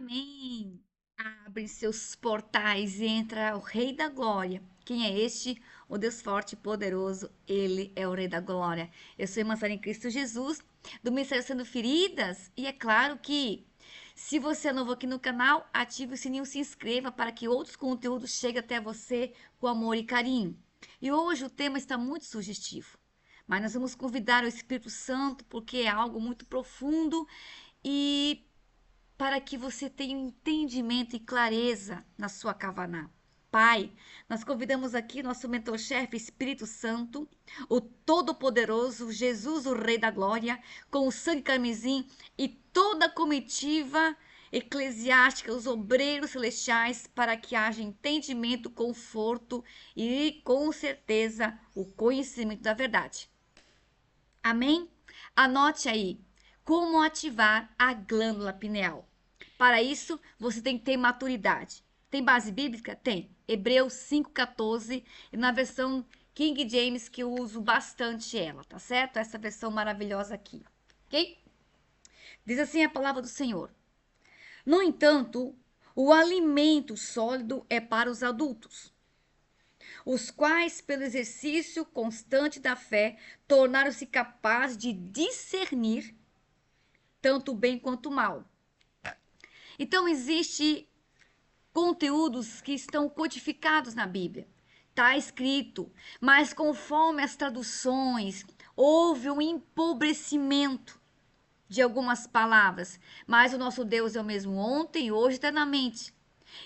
Amém. Abre seus portais e entra o Rei da Glória. Quem é este? O Deus forte e poderoso. Ele é o Rei da Glória. Eu sou irmã Sara em Cristo Jesus, do Ministério Sendo Feridas. E é claro que, se você é novo aqui no canal, ative o sininho, se inscreva para que outros conteúdos cheguem até você com amor e carinho. E hoje o tema está muito sugestivo. Mas nós vamos convidar o Espírito Santo porque é algo muito profundo e para que você tenha entendimento e clareza na sua Kavaná. Pai, nós convidamos aqui nosso mentor-chefe, Espírito Santo, o Todo-Poderoso, Jesus, o Rei da Glória, com o sangue carmesim e toda a comitiva eclesiástica, os obreiros celestiais, para que haja entendimento, conforto e, com certeza, o conhecimento da verdade. Amém? Anote aí como ativar a glândula pineal. Para isso, você tem que ter maturidade. Tem base bíblica? Tem. Hebreus 5,14 e na versão King James, que eu uso bastante ela, tá certo? Essa versão maravilhosa aqui, ok? Diz assim a palavra do Senhor. No entanto, o alimento sólido é para os adultos, os quais, pelo exercício constante da fé, tornaram-se capazes de discernir tanto o bem quanto o mal. Então, existe conteúdos que estão codificados na Bíblia. Está escrito, mas conforme as traduções, houve um empobrecimento de algumas palavras. Mas o nosso Deus é o mesmo ontem, hoje e eternamente.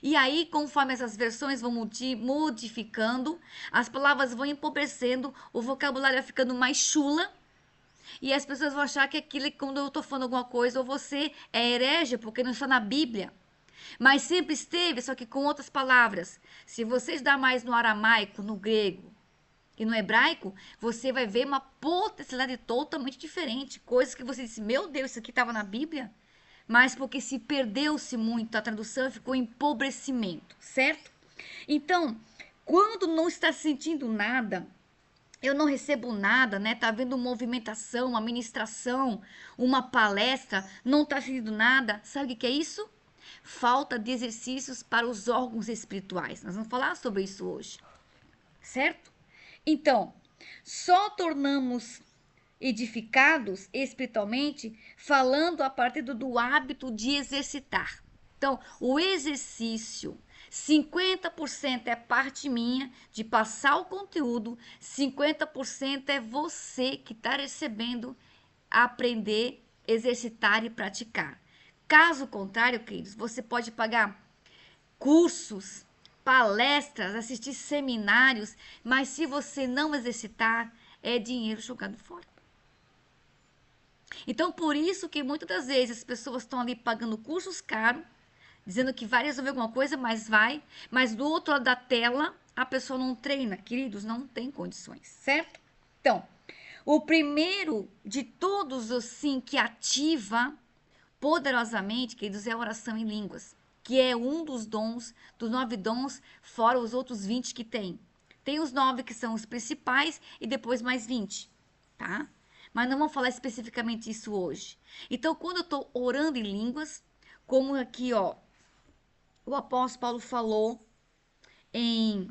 E aí, conforme essas versões vão modificando, as palavras vão empobrecendo, o vocabulário vai ficando mais chula. E as pessoas vão achar que aquilo, quando eu estou falando alguma coisa, ou você é herege, porque não está na Bíblia. Mas sempre esteve, só que com outras palavras. Se você estudar mais no aramaico, no grego e no hebraico, você vai ver uma potencialidade totalmente diferente. Coisas que você disse, meu Deus, isso aqui estava na Bíblia? Mas porque se perdeu-se muito a tradução, ficou empobrecimento, certo? Então, quando não está sentindo nada, eu não recebo nada, né? Tá havendo movimentação, uma ministração, uma palestra, não tá sentindo nada. Sabe o que é isso? Falta de exercícios para os órgãos espirituais. Nós vamos falar sobre isso hoje, certo? Então, só tornamos edificados espiritualmente falando a partir do hábito de exercitar. Então, o exercício, 50% é parte minha de passar o conteúdo, 50% é você que está recebendo aprender, exercitar e praticar. Caso contrário, queridos, você pode pagar cursos, palestras, assistir seminários, mas se você não exercitar, é dinheiro jogado fora. Então, por isso que muitas das vezes as pessoas estão ali pagando cursos caros, dizendo que vai resolver alguma coisa, mas vai, mas do outro lado da tela, a pessoa não treina. Queridos, não tem condições, certo? Então, o primeiro de todos, assim, que ativa poderosamente, queridos, é a oração em línguas, que é um dos dons, dos 9 dons, fora os outros 20 que tem. Tem os 9 que são os principais e depois mais 20, tá? Mas não vamos falar especificamente isso hoje. Então, quando eu estou orando em línguas, como aqui, ó, o apóstolo Paulo falou em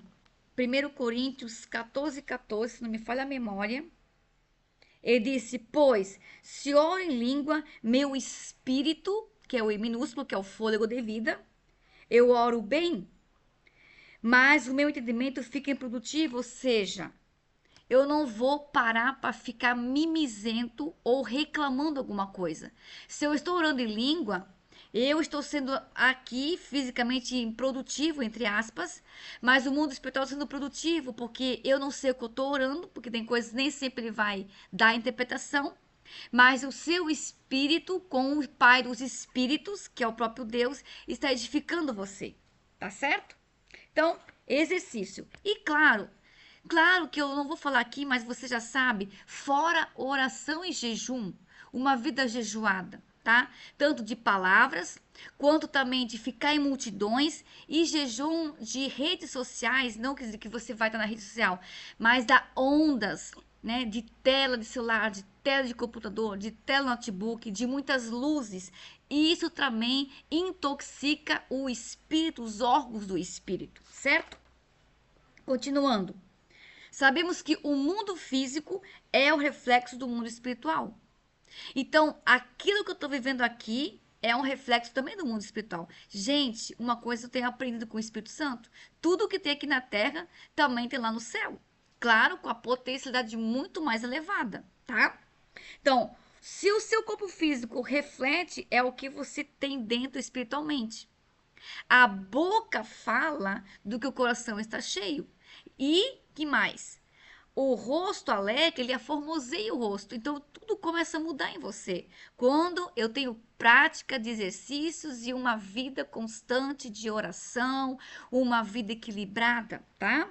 1 Coríntios 14, se não me falha a memória, ele disse, pois, se oro em língua, meu espírito, que é o I minúsculo, que é o fôlego de vida, eu oro bem, mas o meu entendimento fica improdutivo, ou seja, eu não vou parar para ficar mimizento ou reclamando alguma coisa. Se eu estou orando em língua, eu estou sendo aqui fisicamente improdutivo, entre aspas, mas o mundo espiritual está sendo produtivo, porque eu não sei o que eu estou orando, porque tem coisas que nem sempre ele vai dar interpretação, mas o seu espírito, com o Pai dos Espíritos, que é o próprio Deus, está edificando você, tá certo? Então, exercício. E claro que eu não vou falar aqui, mas você já sabe, fora oração e jejum, uma vida jejuada, tá? Tanto de palavras, quanto também de ficar em multidões e jejum de redes sociais, não quer dizer que você vai estar na rede social, mas da ondas, né, de tela de celular, de tela de computador, de tela notebook, de muitas luzes. E isso também intoxica o espírito, os órgãos do espírito, certo? Continuando. Sabemos que o mundo físico é o reflexo do mundo espiritual. Então, aquilo que eu estou vivendo aqui é um reflexo também do mundo espiritual. Gente, uma coisa eu tenho aprendido com o Espírito Santo: tudo que tem aqui na terra também tem lá no céu. Claro, com a potencialidade muito mais elevada, tá? Então, se o seu corpo físico reflete, é o que você tem dentro espiritualmente. A boca fala do que o coração está cheio. E que mais? O rosto alegre, ele aformoseia o rosto. Então, tudo começa a mudar em você. Quando eu tenho prática de exercícios e uma vida constante de oração, uma vida equilibrada, tá?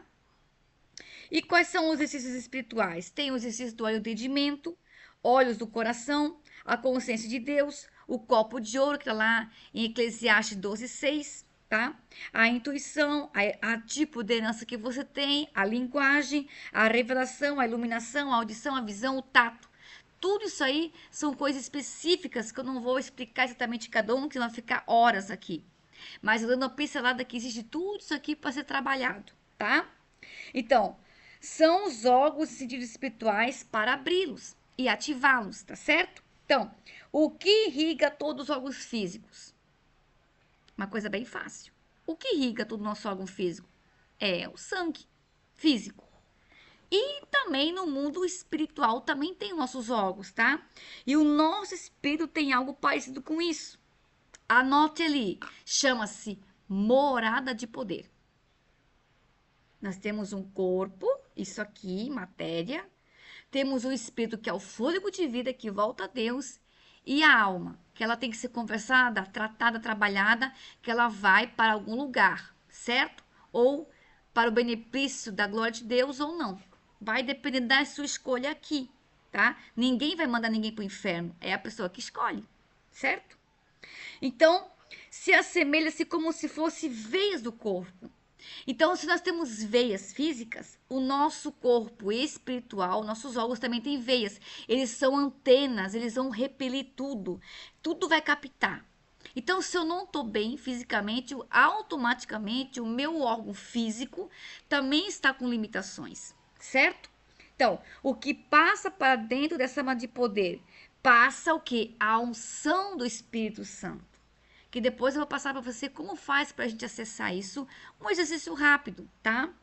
E quais são os exercícios espirituais? Tem o exercício do entendimento, olhos do coração, a consciência de Deus, o copo de ouro, que está lá em Eclesiastes 12:6, tá? A intuição, a tipo de herança que você tem, a linguagem, a revelação, a iluminação, a audição, a visão, o tato. Tudo isso aí são coisas específicas que eu não vou explicar exatamente cada um, que vai ficar horas aqui. Mas eu dando uma pincelada que existe tudo isso aqui para ser trabalhado, tá? Então, são os órgãos e sentidos espirituais para abri-los e ativá-los, tá certo? Então, o que irriga todos os órgãos físicos? Uma coisa bem fácil. O que irriga todo o nosso órgão físico? É o sangue físico. E também no mundo espiritual também tem nossos órgãos, tá? E o nosso espírito tem algo parecido com isso. Anote ali, chama-se morada de poder. Nós temos um corpo, isso aqui, matéria. Temos o espírito, que é o fôlego de vida que volta a Deus. E a alma, que ela tem que ser conversada, tratada, trabalhada, que ela vai para algum lugar, certo? Ou para o benefício da glória de Deus ou não. Vai depender da sua escolha aqui, tá? Ninguém vai mandar ninguém para o inferno. É a pessoa que escolhe, certo? Então, se assemelha-se como se fosse veias do corpo. Então, se nós temos veias físicas, o nosso corpo espiritual, nossos órgãos também têm veias. Eles são antenas, eles vão repelir tudo. Tudo vai captar. Então, se eu não estou bem fisicamente, automaticamente o meu órgão físico também está com limitações, certo? Então, o que passa para dentro dessa alma de poder? Passa o que? A unção do Espírito Santo, que depois eu vou passar para você como faz para a gente acessar isso, um exercício rápido, tá?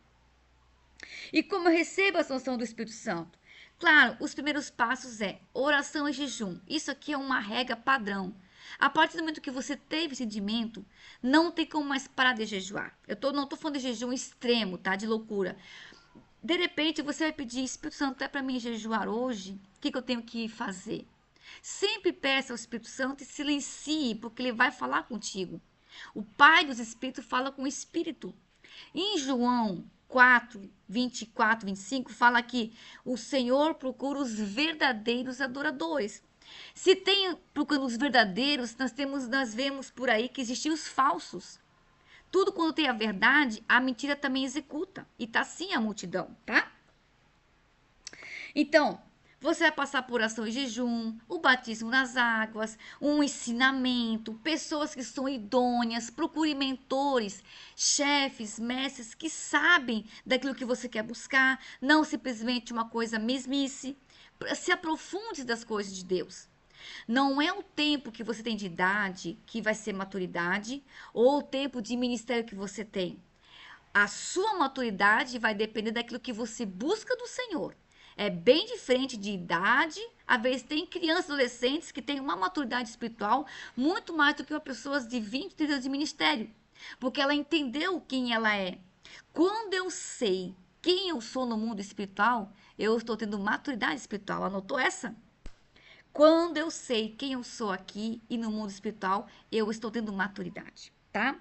E como eu recebo a sanção do Espírito Santo? Claro, os primeiros passos é oração e jejum. Isso aqui é uma regra padrão. A partir do momento que você teve sentimento, não tem como mais parar de jejuar. Não estou falando de jejum extremo, tá? De loucura. De repente, você vai pedir, Espírito Santo, é para mim jejuar hoje? O que eu tenho que fazer? Sempre peça ao Espírito Santo e silencie, porque ele vai falar contigo. O Pai dos Espíritos fala com o Espírito. Em João 4, 24, 25, fala que o Senhor procura os verdadeiros adoradores. Se tem procurando os verdadeiros, nós vemos por aí que existem os falsos. Tudo quando tem a verdade, a mentira também executa. E tá assim a multidão, tá? Então, você vai passar por oração e jejum, o batismo nas águas, um ensinamento, pessoas que são idôneas, procure mentores, chefes, mestres que sabem daquilo que você quer buscar, não simplesmente uma coisa mesmice. Se aprofunde das coisas de Deus. Não é o tempo que você tem de idade que vai ser maturidade, ou o tempo de ministério que você tem. A sua maturidade vai depender daquilo que você busca do Senhor. É bem diferente de idade. Às vezes tem crianças, adolescentes que têm uma maturidade espiritual muito mais do que pessoas de 20, 30 anos de ministério. Porque ela entendeu quem ela é. Quando eu sei quem eu sou no mundo espiritual, eu estou tendo maturidade espiritual. Anotou essa? Quando eu sei quem eu sou aqui e no mundo espiritual, eu estou tendo maturidade, tá?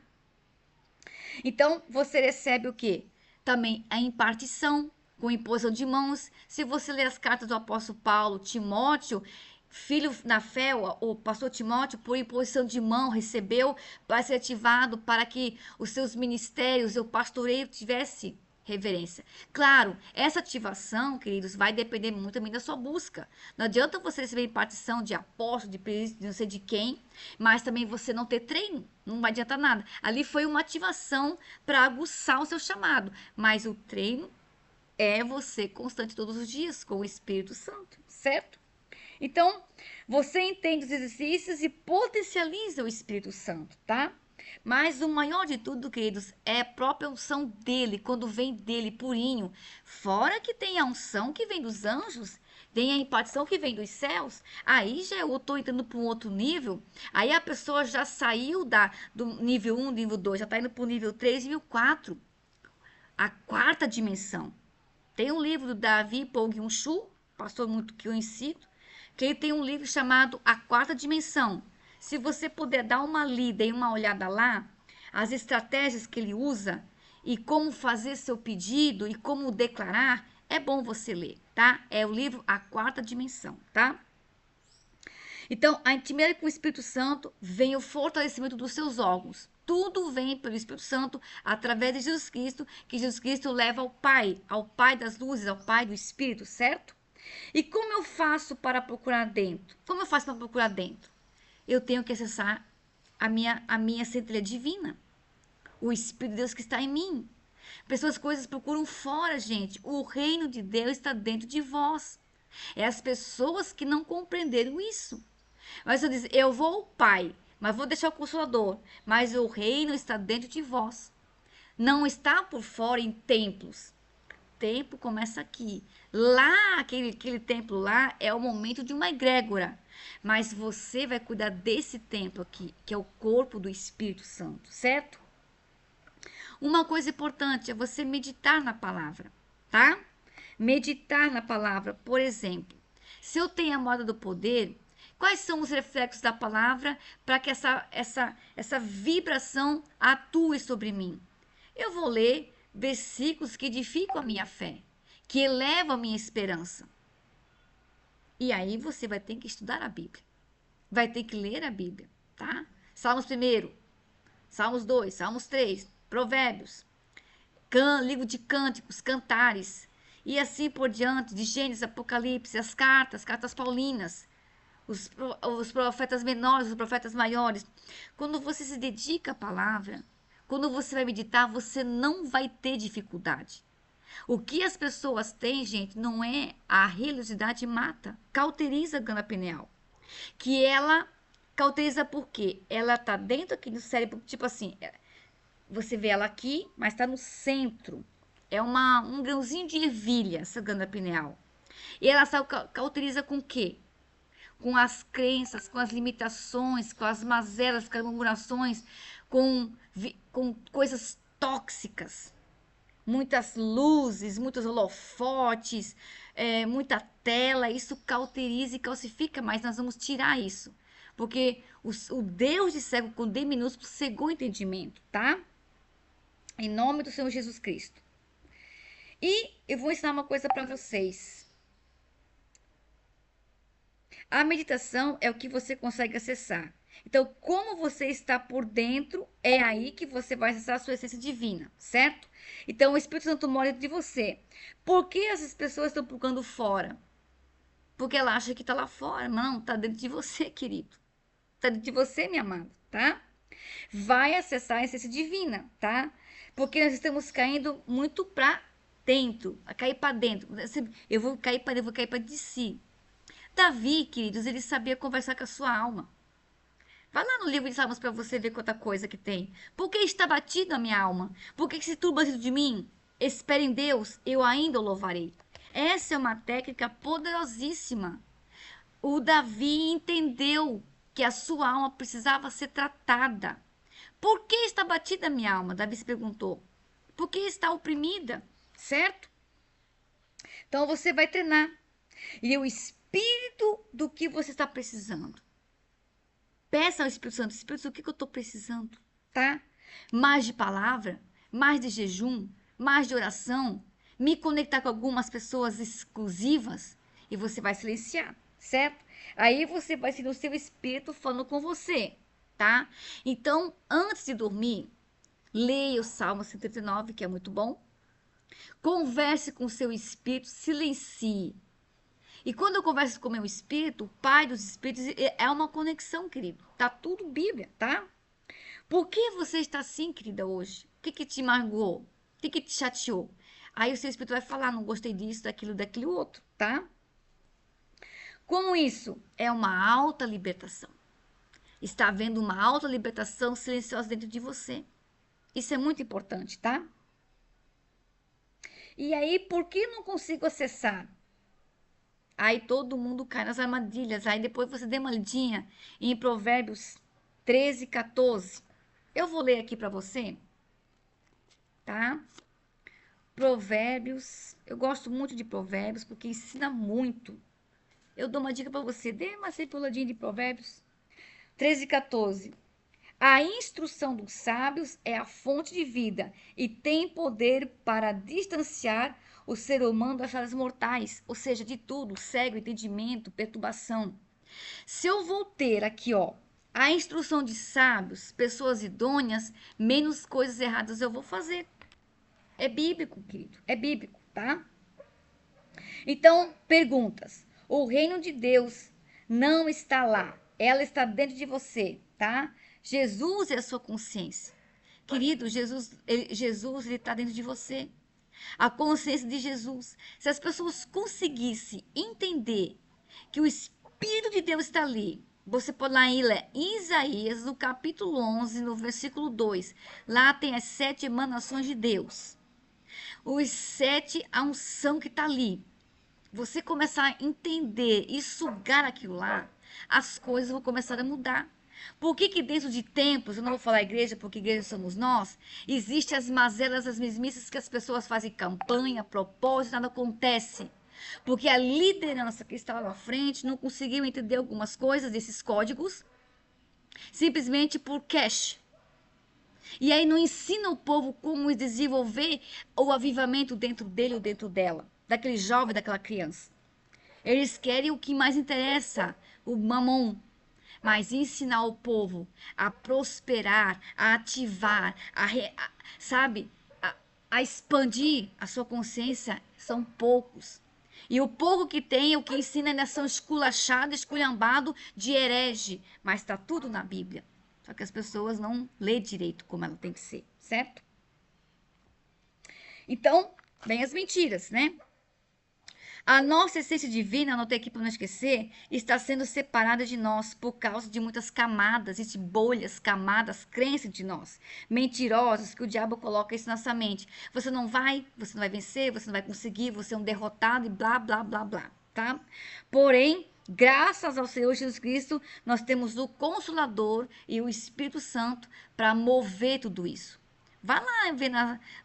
Então, você recebe o quê? Também a impartição, com imposição de mãos. Se você ler as cartas do apóstolo Paulo, Timóteo, filho na fé, o pastor Timóteo, por imposição de mão, recebeu para ser ativado para que os seus ministérios, o pastoreio tivesse Reverência. Claro, essa ativação, queridos, vai depender muito também da sua busca. Não adianta você receber impartição de apóstolo, de príncipe, de não sei de quem, mas também você não ter treino. Não vai adiantar nada. Ali foi uma ativação para aguçar o seu chamado. Mas o treino é você constante todos os dias com o Espírito Santo, certo? Então, você entende os exercícios e potencializa o Espírito Santo, tá? Mas o maior de tudo, queridos, é a própria unção dele, quando vem dele purinho. Fora que tem a unção que vem dos anjos, tem a impartição que vem dos céus. Aí já eu estou entrando para um outro nível. Aí a pessoa já saiu do nível 1, nível 2, já está indo para o nível 3 e nível 4. A quarta dimensão. Tem um livro do Davi Paul Gyun-Chu, pastor muito conhecido, que ele tem um livro chamado A Quarta Dimensão. Se você puder dar uma lida e uma olhada lá, as estratégias que ele usa e como fazer seu pedido e como declarar, é bom você ler, tá? É o livro A Quarta Dimensão, tá? Então, a intimidade com o Espírito Santo vem o fortalecimento dos seus órgãos. Tudo vem pelo Espírito Santo através de Jesus Cristo, que Jesus Cristo leva ao Pai das luzes, ao Pai do Espírito, certo? E como eu faço para procurar dentro? Como eu faço para procurar dentro? Eu tenho que acessar a minha centelha divina, o Espírito de Deus que está em mim. Pessoas, coisas procuram fora, gente. O reino de Deus está dentro de vós. É as pessoas que não compreenderam isso. Mas eu diz, eu vou ao Pai, mas vou deixar o Consolador. Mas o reino está dentro de vós. Não está por fora em templos. O templo começa aqui. Lá, aquele templo lá, é o momento de uma egrégora. Mas você vai cuidar desse templo aqui, que é o corpo do Espírito Santo, certo? Uma coisa importante é você meditar na palavra, tá? Meditar na palavra, por exemplo, se eu tenho a moda do poder, quais são os reflexos da palavra para que essa vibração atue sobre mim? Eu vou ler versículos que edificam a minha fé, que elevam a minha esperança. E aí você vai ter que estudar a Bíblia. Vai ter que ler a Bíblia, tá? Salmos 1, Salmos 2, Salmos 3, Provérbios, livro de cânticos, cantares, e assim por diante, de Gênesis, Apocalipse, as cartas paulinas, os profetas menores, os profetas maiores. Quando você se dedica à palavra, quando você vai meditar, você não vai ter dificuldade. O que as pessoas têm, gente, não é a religiosidade mata, cauteriza a glândula pineal. Que ela cauteriza por quê? Ela tá dentro aqui do cérebro, tipo assim, você vê ela aqui, mas está no centro. É um grãozinho de ervilha, essa glândula pineal. E ela cauteriza com o quê? Com as crenças, com as limitações, com as mazelas, com as murmurações, com coisas tóxicas. Muitas luzes, muitos holofotes, muita tela, isso cauteriza e calcifica, mas nós vamos tirar isso. Porque o Deus de cego com D minúsculo cegou o entendimento, tá? Em nome do Senhor Jesus Cristo. E eu vou ensinar uma coisa para vocês. A meditação é o que você consegue acessar. Então, como você está por dentro, é aí que você vai acessar a sua essência divina, certo? Então, o Espírito Santo mora dentro de você. Por que essas pessoas estão procurando fora? Porque ela acha que está lá fora. Não, está dentro de você, querido. Está dentro de você, minha amada, tá? Vai acessar a essência divina, tá? Porque nós estamos caindo muito para dentro, a cair para dentro. Eu vou cair para dentro, eu vou cair para de si. Davi, queridos, ele sabia conversar com a sua alma. Vai lá no livro de Salmos para você ver quanta coisa que tem. Por que está batido a minha alma? Por que se turba dentro de mim? Espere em Deus, eu ainda o louvarei. Essa é uma técnica poderosíssima. O Davi entendeu que a sua alma precisava ser tratada. Por que está batida a minha alma? Davi se perguntou. Por que está oprimida? Certo? Então você vai treinar. E o espírito do que você está precisando. Peça ao Espírito Santo, Espírito, o que eu estou precisando, tá? Mais de palavra, mais de jejum, mais de oração, me conectar com algumas pessoas exclusivas e você vai silenciar, certo? Aí você vai sentir o seu espírito falando com você, tá? Então, antes de dormir, leia o Salmo 139, que é muito bom, Converse com o seu espírito, silencie. E quando eu converso com o meu espírito, o Pai dos Espíritos, é uma conexão, querido. Tá tudo Bíblia, tá? Por que você está assim, querida, hoje? O que que te magoou? O que que te chateou? Aí o seu espírito vai falar, não gostei disso, daquilo, daquilo outro, tá? Como isso? É uma alta libertação. Está havendo uma alta libertação silenciosa dentro de você. Isso é muito importante, tá? E aí, por que não consigo acessar? Aí todo mundo cai nas armadilhas. Aí depois você dê uma lidinha em Provérbios 13, 14. Eu vou ler aqui para você, tá? Provérbios. Eu gosto muito de Provérbios porque ensina muito. Eu dou uma dica para você. Dê uma puladinha de Provérbios 13, 14. A instrução dos sábios é a fonte de vida e tem poder para distanciar o ser humano das falhas mortais, ou seja, de tudo, cego, entendimento, perturbação. Se eu vou ter aqui, ó, a instrução de sábios, pessoas idôneas, menos coisas erradas eu vou fazer. É bíblico, querido, é bíblico, tá? Então, perguntas. O reino de Deus não está lá, ela está dentro de você, tá? Jesus é a sua consciência. Querido, Jesus ele está dentro de você. A consciência de Jesus. Se as pessoas conseguissem entender que o Espírito de Deus está ali, você pode lá em Isaías, no capítulo 11, no versículo 2. Lá tem as 7 emanações de Deus. Os 7, a unção que está ali. Você começar a entender e sugar aquilo lá, as coisas vão começar a mudar. Por que que dentro de templos, eu não vou falar igreja porque igreja somos nós, existem as mazelas, as mesmices que as pessoas fazem campanha, propósito, nada acontece. Porque a liderança que está lá na frente não conseguiu entender algumas coisas desses códigos, simplesmente por cash. E aí não ensina o povo como desenvolver o avivamento dentro dele ou dentro dela, daquele jovem, daquela criança. Eles querem o que mais interessa, o mamon. Mas ensinar o povo a prosperar, a ativar, sabe, a expandir a sua consciência, são poucos. E o pouco que tem, o que ensina ainda são esculachado, esculhambado de herege. Mas está tudo na Bíblia. Só que as pessoas não lê direito como ela tem que ser, certo? Então, vem as mentiras, né? A nossa essência divina, anotei aqui para não esquecer, está sendo separada de nós por causa de muitas camadas, e de bolhas, camadas, crenças de nós, mentirosas, que o diabo coloca isso na nossa mente. Você não vai vencer, você não vai conseguir, você é um derrotado e blá, blá, blá, blá, tá? Porém, graças ao Senhor Jesus Cristo, nós temos o Consolador e o Espírito Santo para mover tudo isso. Vai lá ver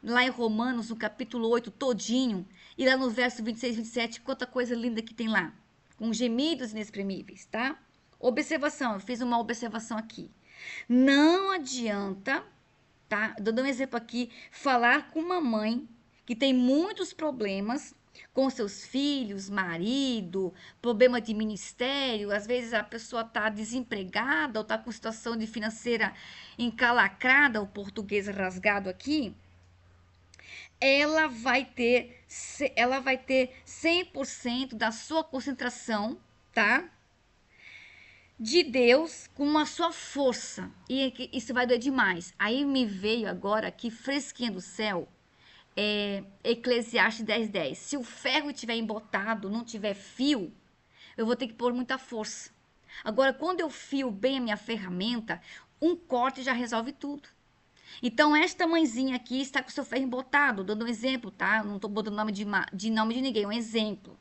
lá em Romanos, no capítulo 8, todinho, e lá no verso 26 e 27, quanta coisa linda que tem lá, com gemidos inexprimíveis, tá? Observação, eu fiz uma observação aqui. Não adianta, tá? Dando um exemplo aqui, falar com uma mãe que tem muitos problemas com seus filhos, marido, problema de ministério, às vezes a pessoa está desempregada ou está com situação de financeira encalacrada, o português rasgado aqui, ela vai ter 100% da sua concentração, tá? De Deus com a sua força. E isso vai doer demais. Aí me veio agora aqui fresquinha do céu, Eclesiastes 10:10. Se o ferro estiver embotado, não tiver fio, eu vou ter que pôr muita força. Agora, quando eu fio bem a minha ferramenta, um corte já resolve tudo. Então, esta mãezinha aqui está com o seu ferro embotado, dando um exemplo, tá? Não estou botando nome de nome de ninguém, um exemplo,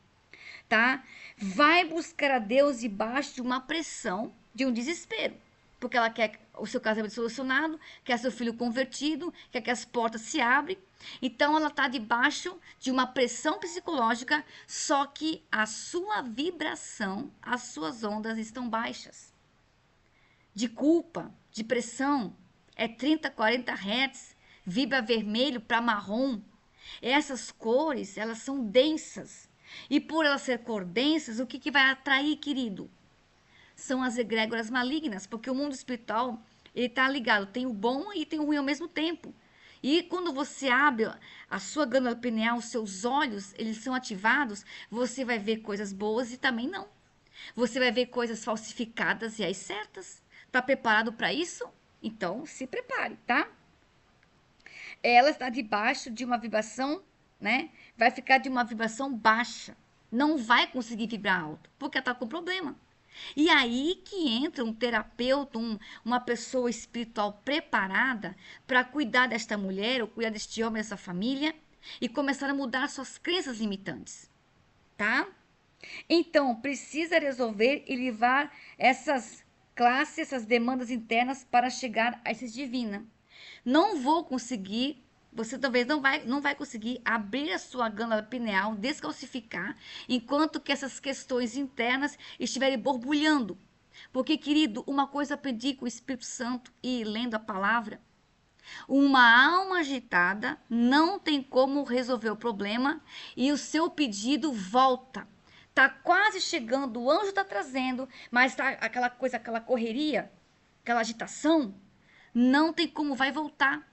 tá? Vai buscar a Deus debaixo de uma pressão, de um desespero. Porque ela quer o seu casamento solucionado, quer seu filho convertido, quer que as portas se abrem. Então, ela está debaixo de uma pressão psicológica, só que a sua vibração, as suas ondas estão baixas. De culpa, de pressão, é 30, 40 Hz, vibra vermelho para marrom. Essas cores, elas são densas. E por elas ser cor densas, o que, que vai atrair, querido? São as egrégoras malignas, porque o mundo espiritual, ele está ligado, tem o bom e tem o ruim ao mesmo tempo. E quando você abre a sua glândula pineal, os seus olhos, eles são ativados, você vai ver coisas boas e também não. Você vai ver coisas falsificadas e as certas. Tá preparado para isso? Então, se prepare, tá? Ela está debaixo de uma vibração, né? Vai ficar de uma vibração baixa. Não vai conseguir vibrar alto, porque ela está com problema. E aí que entra um terapeuta, uma pessoa espiritual preparada para cuidar desta mulher, ou cuidar deste homem, dessa família, e começar a mudar suas crenças limitantes, tá? Então, precisa resolver e levar essas classes, essas demandas internas para chegar a essas divina. Não vou conseguir, você talvez não vai conseguir abrir a sua glândula pineal, descalcificar, enquanto que essas questões internas estiverem borbulhando. Porque, querido, uma coisa aprendi com o Espírito Santo e lendo a palavra, uma alma agitada não tem como resolver o problema e o seu pedido volta. Tá quase chegando, o anjo está trazendo, mas tá aquela coisa, aquela correria, aquela agitação, não tem como, vai voltar.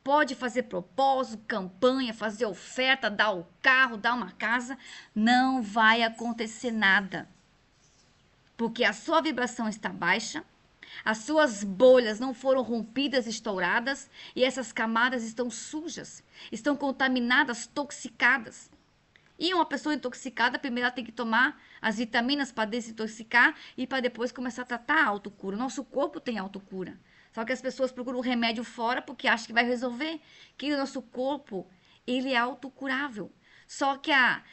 Pode fazer propósito, campanha, fazer oferta, dar o carro, dar uma casa, não vai acontecer nada. Porque a sua vibração está baixa, as suas bolhas não foram rompidas, estouradas, e essas camadas estão sujas, estão contaminadas, toxicadas. E uma pessoa intoxicada, primeiro ela tem que tomar as vitaminas para desintoxicar e para depois começar a tratar a autocura. Nosso corpo tem autocura. Só que as pessoas procuram o remédio fora porque acham que vai resolver. Que o nosso corpo, ele é autocurável. Só que a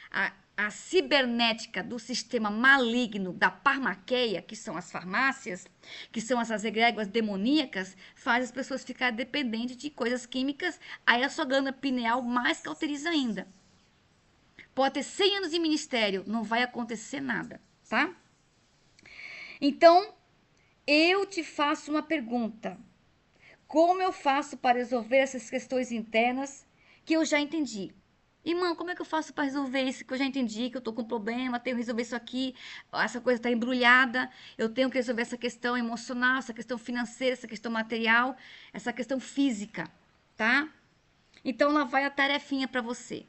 cibernética do sistema maligno da parmaqueia, que são as farmácias, que são essas egrégoras demoníacas, faz as pessoas ficarem dependentes de coisas químicas. Aí a sua glândula pineal mais cauteriza ainda. Pode ter 100 anos de ministério, não vai acontecer nada, tá? Então, eu te faço uma pergunta. Como eu faço para resolver essas questões internas que eu já entendi? Irmão, como é que eu faço para resolver isso que eu já entendi, que eu tô com problema, tenho que resolver isso aqui, essa coisa está embrulhada, eu tenho que resolver essa questão emocional, essa questão financeira, essa questão material, essa questão física, tá? Então, lá vai a tarefinha para você.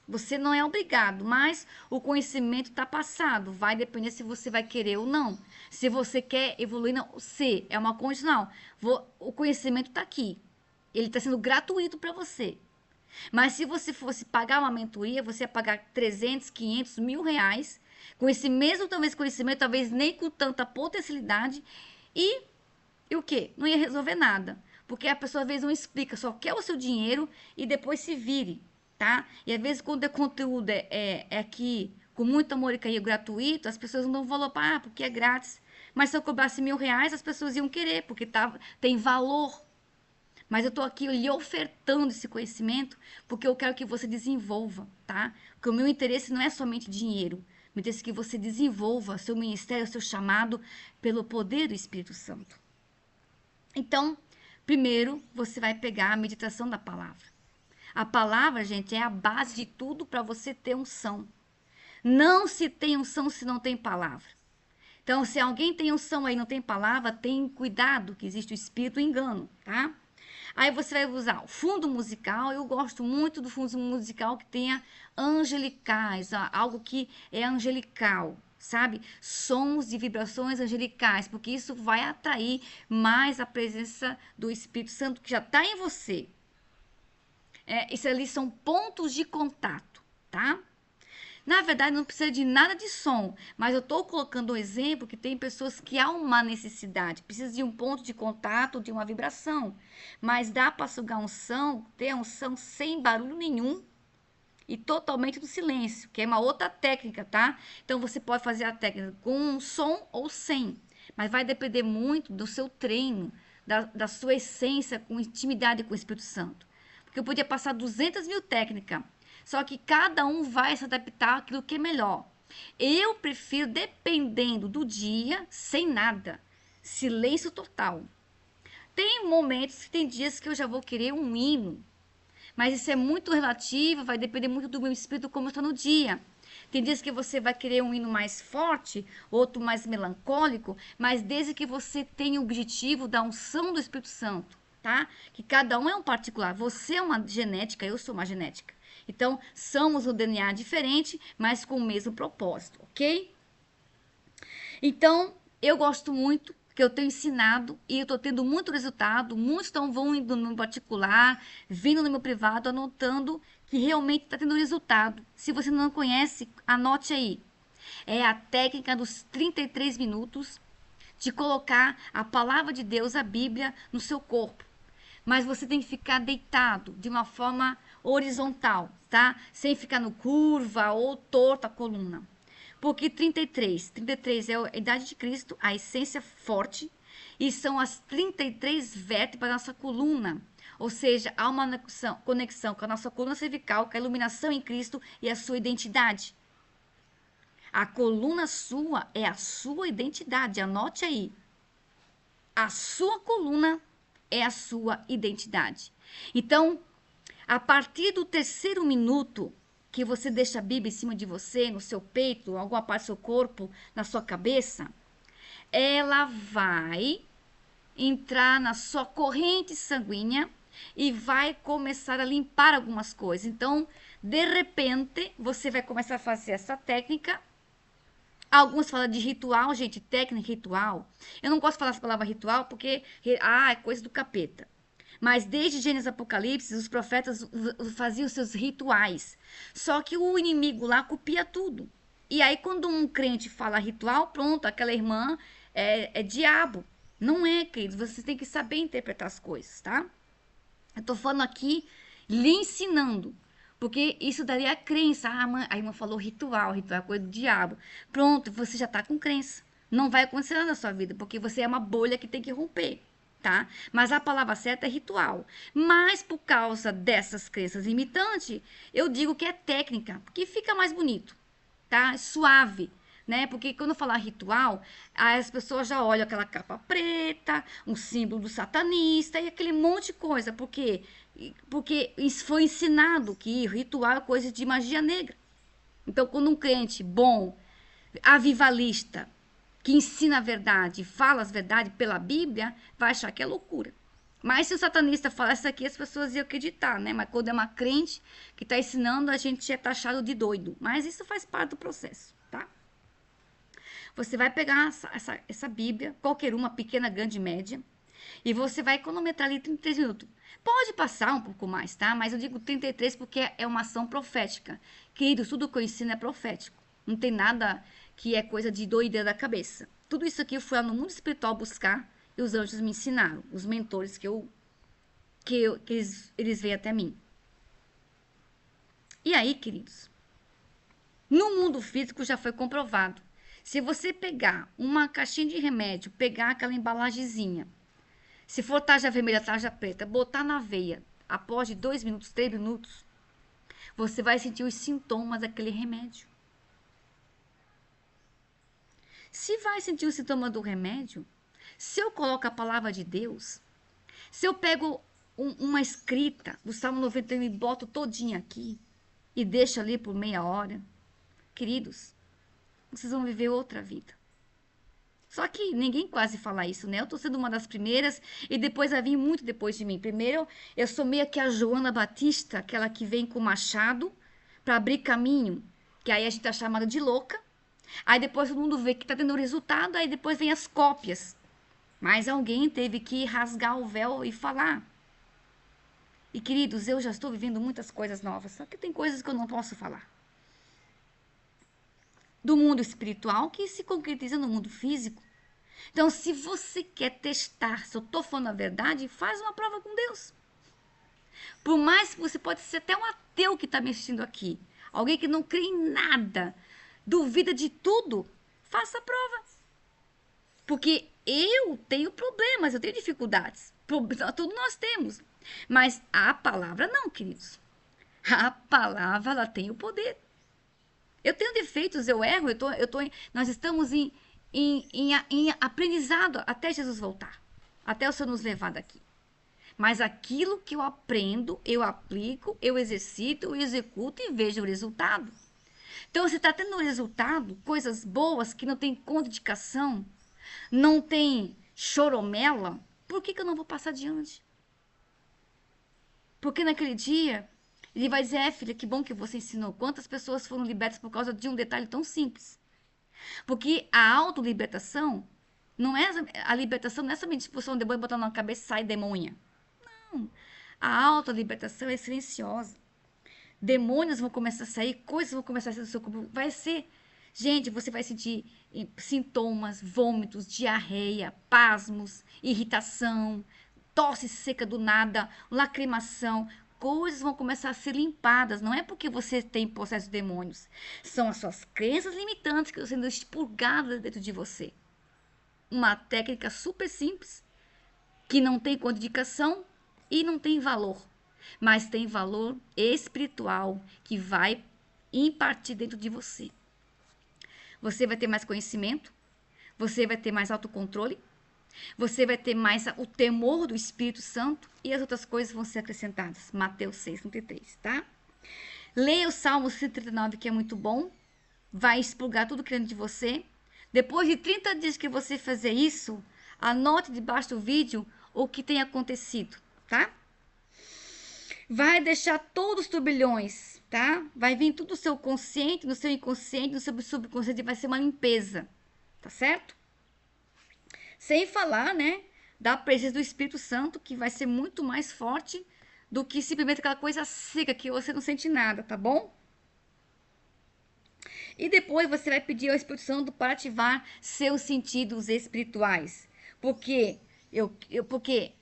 Você não é obrigado, mas o conhecimento está passado. Vai depender se você vai querer ou não. Se você quer evoluir, não. Se é uma condicional. O conhecimento está aqui. Ele está sendo gratuito para você. Mas se você fosse pagar uma mentoria, você ia pagar 300, 500, R$ 1.000. Com esse mesmo, talvez, conhecimento, talvez nem com tanta potencialidade. E o quê? Não ia resolver nada. Porque a pessoa às vezes não explica, só quer o seu dinheiro e depois se vire. Tá? E às vezes quando o conteúdo é aqui com muito amor e carinho gratuito, as pessoas não dão valor para, porque é grátis. Mas se eu cobrasse R$ 1.000, as pessoas iam querer, porque tem valor. Mas eu estou aqui lhe ofertando esse conhecimento, porque eu quero que você desenvolva, tá? Porque o meu interesse não é somente dinheiro. O meu interesse é que você desenvolva seu ministério, seu chamado, pelo poder do Espírito Santo. Então, primeiro, você vai pegar a meditação da palavra. A palavra, gente, é a base de tudo para você ter unção. Não se tem unção se não tem palavra. Então, se alguém tem unção aí e não tem palavra, tem cuidado que existe o espírito engano, tá? Aí você vai usar o fundo musical. Eu gosto muito do fundo musical que tenha angelicais, algo que é angelical, sabe? Sons e vibrações angelicais, porque isso vai atrair mais a presença do Espírito Santo que já está em você. Isso ali são pontos de contato, tá? Na verdade, não precisa de nada de som, mas eu estou colocando um exemplo que tem pessoas que há uma necessidade, precisa de um ponto de contato, de uma vibração, mas dá para sugar unção, ter unção sem barulho nenhum e totalmente no silêncio, que é uma outra técnica, tá? Então você pode fazer a técnica com um som ou sem, mas vai depender muito do seu treino, da sua essência com intimidade com o Espírito Santo. Porque eu podia passar 200.000 técnicas, só que cada um vai se adaptar àquilo que é melhor. Eu prefiro, dependendo do dia, sem nada, silêncio total. Tem momentos, tem dias que eu já vou querer um hino, mas isso é muito relativo, vai depender muito do meu espírito como está no dia. Tem dias que você vai querer um hino mais forte, outro mais melancólico, mas desde que você tenha o objetivo da unção do Espírito Santo. tá? Que cada um é um particular. Você é uma genética, eu sou uma genética. Então, somos um DNA diferente, mas com o mesmo propósito, ok? Então, eu gosto muito, que eu tenho ensinado e eu estou tendo muito resultado. Muitos vão indo no meu particular, vindo no meu privado, anotando que realmente está tendo resultado. Se você não conhece, anote aí. É a técnica dos 33 minutos de colocar a palavra de Deus, a Bíblia, no seu corpo. Mas você tem que ficar deitado de uma forma horizontal, tá? Sem ficar no curva ou torta a coluna. Porque 33 é a idade de Cristo, a essência forte, e são as 33 vértebras da nossa coluna. Ou seja, há uma conexão com a nossa coluna cervical, com a iluminação em Cristo e a sua identidade. A coluna sua é a sua identidade, anote aí. A sua coluna é a sua identidade. Então, a partir do terceiro minuto que você deixa a Bíblia em cima de você, no seu peito, alguma parte do seu corpo, na sua cabeça, ela vai entrar na sua corrente sanguínea e vai começar a limpar algumas coisas. Então, de repente, você vai começar a fazer essa técnica. Alguns falam de ritual, gente, técnica ritual. Eu não gosto de falar essa palavra ritual porque é coisa do capeta. Mas desde Gênesis e Apocalipse, os profetas faziam seus rituais. Só que o inimigo lá copia tudo. E aí, quando um crente fala ritual, pronto, aquela irmã é diabo. Não é, queridos. Você tem que saber interpretar as coisas, tá? Eu tô falando aqui, lhe ensinando. Porque isso daí é a crença. A irmã falou ritual, ritual é coisa do diabo. Pronto, você já tá com crença. Não vai acontecer nada na sua vida, porque você é uma bolha que tem que romper, tá? Mas a palavra certa é ritual. Mas por causa dessas crenças limitantes, eu digo que é técnica, porque fica mais bonito, tá? Suave, né? Porque quando eu falar ritual, as pessoas já olham aquela capa preta, um símbolo do satanista e aquele monte de coisa, porque isso foi ensinado que ritual é coisa de magia negra. Então, quando um crente bom, avivalista, que ensina a verdade, fala as verdades pela Bíblia, vai achar que é loucura. Mas se o satanista falasse aqui, as pessoas iam acreditar, né? Mas quando é uma crente que está ensinando, a gente é taxado de doido. Mas isso faz parte do processo, tá? Você vai pegar essa Bíblia, qualquer uma, pequena, grande, média, e você vai cronometrar ali 33 minutos. Pode passar um pouco mais, tá? Mas eu digo 33 porque é uma ação profética. Querido, tudo que eu ensino é profético. Não tem nada que é coisa de doideira da cabeça. Tudo isso aqui eu fui lá no mundo espiritual buscar e os anjos me ensinaram. Os mentores que eles veem até mim. E aí, queridos, no mundo físico já foi comprovado. Se você pegar uma caixinha de remédio, pegar aquela embalagenzinha, se for tarja vermelha, tarja preta, botar na veia, após de 2 minutos, 3 minutos, você vai sentir os sintomas daquele remédio. Se vai sentir o sintoma do remédio, se eu coloco a palavra de Deus, se eu pego uma escrita do Salmo 91 e boto todinha aqui e deixo ali por meia hora, queridos, vocês vão viver outra vida. Só que ninguém quase fala isso, né? Eu tô sendo uma das primeiras e depois vai vir muito depois de mim. Primeiro, eu sou meio que a Joana Batista, aquela que vem com o machado para abrir caminho, que aí a gente tá chamada de louca. Aí depois todo mundo vê que tá tendo resultado, aí depois vem as cópias. Mas alguém teve que rasgar o véu e falar. E queridos, eu já estou vivendo muitas coisas novas, só que tem coisas que eu não posso falar. Do mundo espiritual que se concretiza no mundo físico. Então, se você quer testar se eu estou falando a verdade, faz uma prova com Deus. Por mais que você pode ser até um ateu que está me assistindo aqui, alguém que não crê em nada, duvida de tudo, faça a prova. Porque eu tenho problemas, eu tenho dificuldades. Tudo nós temos. Mas a palavra não, queridos. A palavra, ela tem o poder. Eu tenho defeitos, eu erro, nós estamos em aprendizado até Jesus voltar. Até o Senhor nos levar daqui. Mas aquilo que eu aprendo, eu aplico, eu exercito, eu executo e vejo o resultado. Então, você está tendo resultado, coisas boas que não tem contraindicação, não tem choromela, por que eu não vou passar adiante? Porque naquele dia, ele vai dizer, filha, que bom que você ensinou. Quantas pessoas foram libertas por causa de um detalhe tão simples? Porque a autolibertação não é a libertação não é somente expulsão do demônio, botar na cabeça e sai demônia. Não. A autolibertação é silenciosa. Demônios vão começar a sair, coisas vão começar a sair do seu corpo. Vai ser. Gente, você vai sentir sintomas, vômitos, diarreia, pasmos, irritação, tosse seca do nada, lacrimação. Coisas vão começar a ser limpadas. Não é porque você tem possesso de demônios. São as suas crenças limitantes que estão sendo expurgadas dentro de você. Uma técnica super simples, que não tem contraindicação e não tem valor. Mas tem valor espiritual que vai impartir dentro de você. Você vai ter mais conhecimento, você vai ter mais autocontrole, você vai ter mais o temor do Espírito Santo e as outras coisas vão ser acrescentadas. Mateus 6:33, tá? Leia o Salmo 139, que é muito bom. Vai expurgar tudo que dentro de você. Depois de 30 dias que você fazer isso, anote debaixo do vídeo o que tem acontecido, tá? Vai deixar todos os turbilhões, tá? Vai vir tudo no seu consciente, no seu inconsciente, no seu subconsciente, vai ser uma limpeza, tá certo? Sem falar, né, da presença do Espírito Santo, que vai ser muito mais forte do que simplesmente aquela coisa seca que você não sente nada, tá bom? E depois você vai pedir ao Espírito Santo para ativar seus sentidos espirituais. Porque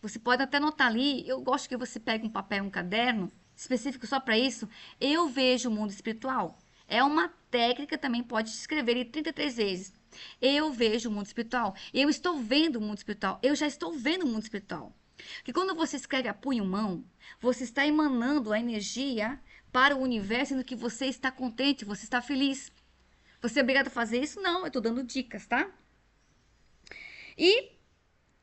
você pode até anotar ali, eu gosto que você pegue um papel, um caderno específico só para isso. Eu vejo o mundo espiritual. É uma técnica, também pode escrever ele 33 vezes. Eu vejo o mundo espiritual. Eu estou vendo o mundo espiritual. Eu já estou vendo o mundo espiritual. Porque quando você escreve a punho mão, você está emanando a energia para o universo, sendo que você está contente, você está feliz. Você é obrigado a fazer isso? Não, eu tô dando dicas, tá? E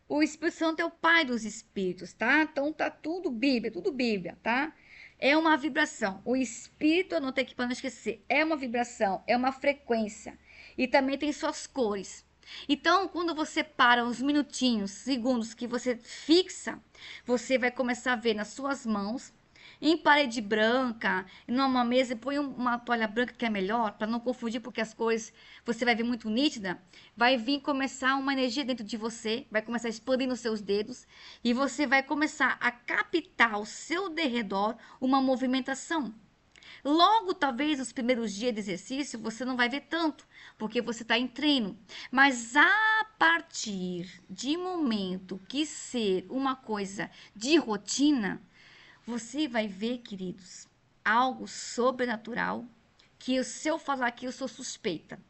o Espírito Santo é o pai dos espíritos, tá? Então tá tudo Bíblia, tá? É uma vibração. O espírito, eu não tenho aqui para não esquecer, é uma vibração, é uma frequência. E também tem suas cores. Então, quando você para uns minutinhos, segundos que você fixa, você vai começar a ver nas suas mãos em parede branca, numa mesa, põe uma toalha branca que é melhor, para não confundir, porque as cores você vai ver muito nítida. Vai vir começar uma energia dentro de você, vai começar a expandir nos seus dedos, e você vai começar a captar ao seu derredor uma movimentação. Logo, talvez, nos primeiros dias de exercício, você não vai ver tanto, porque você está em treino. Mas a partir de momento que ser uma coisa de rotina, você vai ver, queridos, algo sobrenatural que se eu falar aqui eu sou suspeita.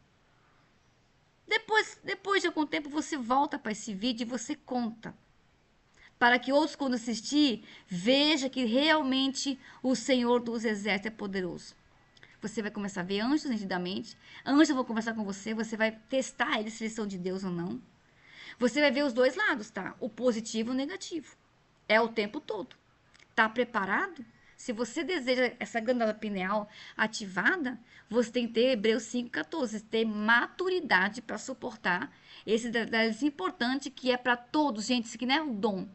Depois de algum tempo você volta para esse vídeo e você conta. Para que outros, quando assistir, vejam que realmente o Senhor dos Exércitos é poderoso. Você vai começar a ver anjos nitidamente. Anjos vão conversar com você. Você vai testar eles se eles são de Deus ou não. Você vai ver os dois lados, tá? O positivo e o negativo. É o tempo todo. Tá preparado? Se você deseja essa glândula pineal ativada, você tem que ter Hebreus 5:14, ter maturidade para suportar esse detalhe importante que é para todos, gente, isso aqui não é um dom.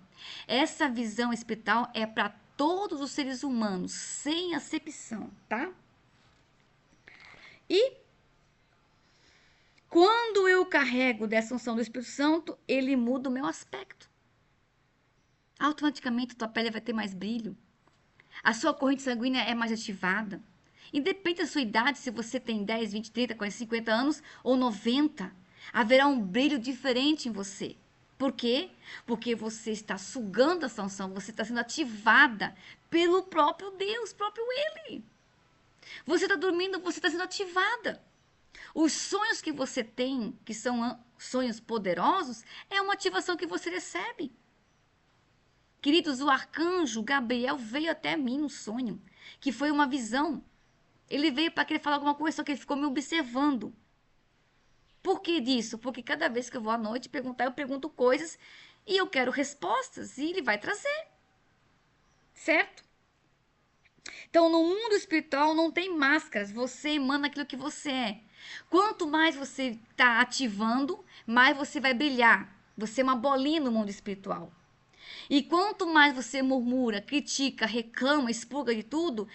Essa visão espiritual é para todos os seres humanos, sem acepção, tá? E quando eu carrego dessa unção do Espírito Santo, ele muda o meu aspecto. Automaticamente tua pele vai ter mais brilho. A sua corrente sanguínea é mais ativada. Independente da sua idade, se você tem 10, 20, 30, 40, 50 anos ou 90, haverá um brilho diferente em você. Por quê? Porque você está sugando essa unção, você está sendo ativada pelo próprio Deus, próprio Ele. Você está dormindo, você está sendo ativada. Os sonhos que você tem, que são sonhos poderosos, é uma ativação que você recebe. Queridos, o arcanjo Gabriel veio até mim no sonho, que foi uma visão. Ele veio para querer falar alguma coisa, só que ele ficou me observando. Por que disso? Porque cada vez que eu vou à noite perguntar, eu pergunto coisas e eu quero respostas e ele vai trazer. Certo? Então, no mundo espiritual não tem máscaras, você emana aquilo que você é. Quanto mais você está ativando, mais você vai brilhar. Você é uma bolinha no mundo espiritual. E quanto mais você murmura, critica, reclama, expurga de tudo,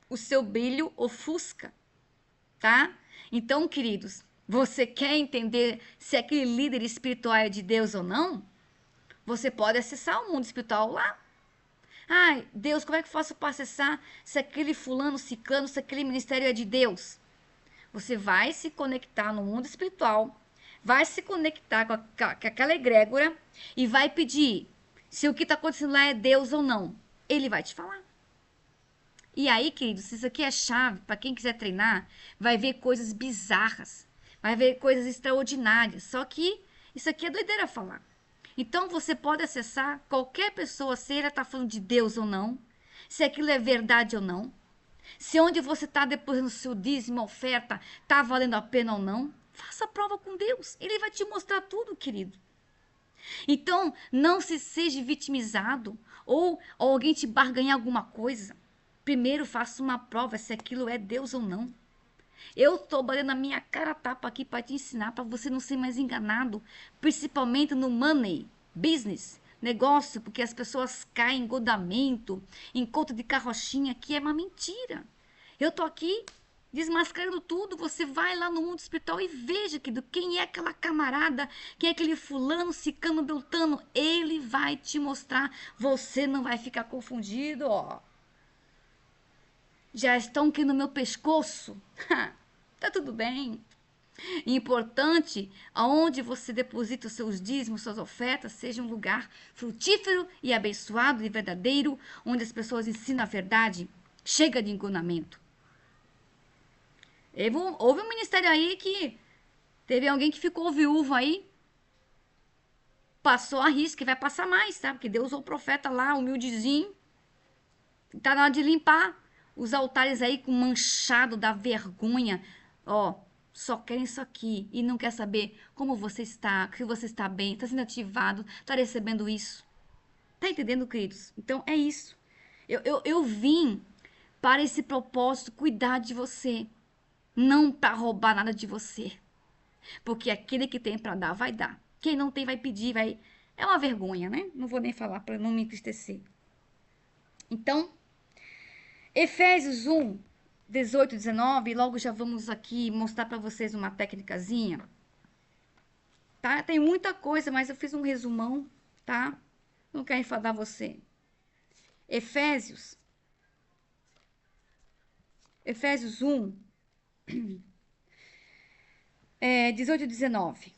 o seu brilho ofusca, tá? Então, queridos, você quer entender se aquele líder espiritual é de Deus ou não? Você pode acessar o mundo espiritual lá. Ai, Deus, como é que eu faço para acessar se aquele fulano, ciclano, se aquele ministério é de Deus? Você vai se conectar no mundo espiritual, vai se conectar com aquela egrégora e vai pedir se o que está acontecendo lá é Deus ou não. Ele vai te falar. E aí, queridos, isso aqui é chave para quem quiser treinar, vai ver coisas bizarras, vai ver coisas extraordinárias. Só que isso aqui é doideira falar. Então você pode acessar qualquer pessoa, se ela está falando de Deus ou não, se aquilo é verdade ou não, se onde você está depositando seu dízimo, oferta, está valendo a pena ou não. Faça a prova com Deus. Ele vai te mostrar tudo, querido. Então, não se seja vitimizado ou alguém te barganhar alguma coisa. Primeiro, faça uma prova se aquilo é Deus ou não. Eu estou batendo a minha cara a tapa aqui para te ensinar, para você não ser mais enganado, principalmente no money, business, negócio, porque as pessoas caem em engodamento, em conta de carrochinha, que é uma mentira. Eu tô aqui desmascarando tudo, você vai lá no mundo espiritual e veja quem é aquela camarada, quem é aquele fulano, cicano, beltano, ele vai te mostrar, você não vai ficar confundido, ó. Já estão aqui no meu pescoço. Tá tudo bem. Importante, aonde você deposita os seus dízimos, suas ofertas, seja um lugar frutífero e abençoado e verdadeiro, onde as pessoas ensinam a verdade. Chega de enganamento. Houve um ministério aí que teve alguém que ficou viúvo aí, passou a risco, e vai passar mais, tá? Porque Deus usou o profeta lá, humildezinho, tá na hora de limpar os altares aí com manchado da vergonha, ó, só querem isso aqui e não quer saber como você está, se você está bem, está sendo ativado, está recebendo isso. Tá entendendo, queridos? Então é isso. Eu vim para esse propósito, cuidar de você, não para roubar nada de você. Porque aquele que tem para dar, vai dar. Quem não tem, vai pedir, vai. É uma vergonha, né? Não vou nem falar para não me entristecer. Então, Efésios 1, 18, 19, logo já vamos aqui mostrar para vocês uma técnicazinha, tá? Tem muita coisa, mas eu fiz um resumão, tá? Não quero enfadar você. Efésios, Efésios 1, 18 e 19.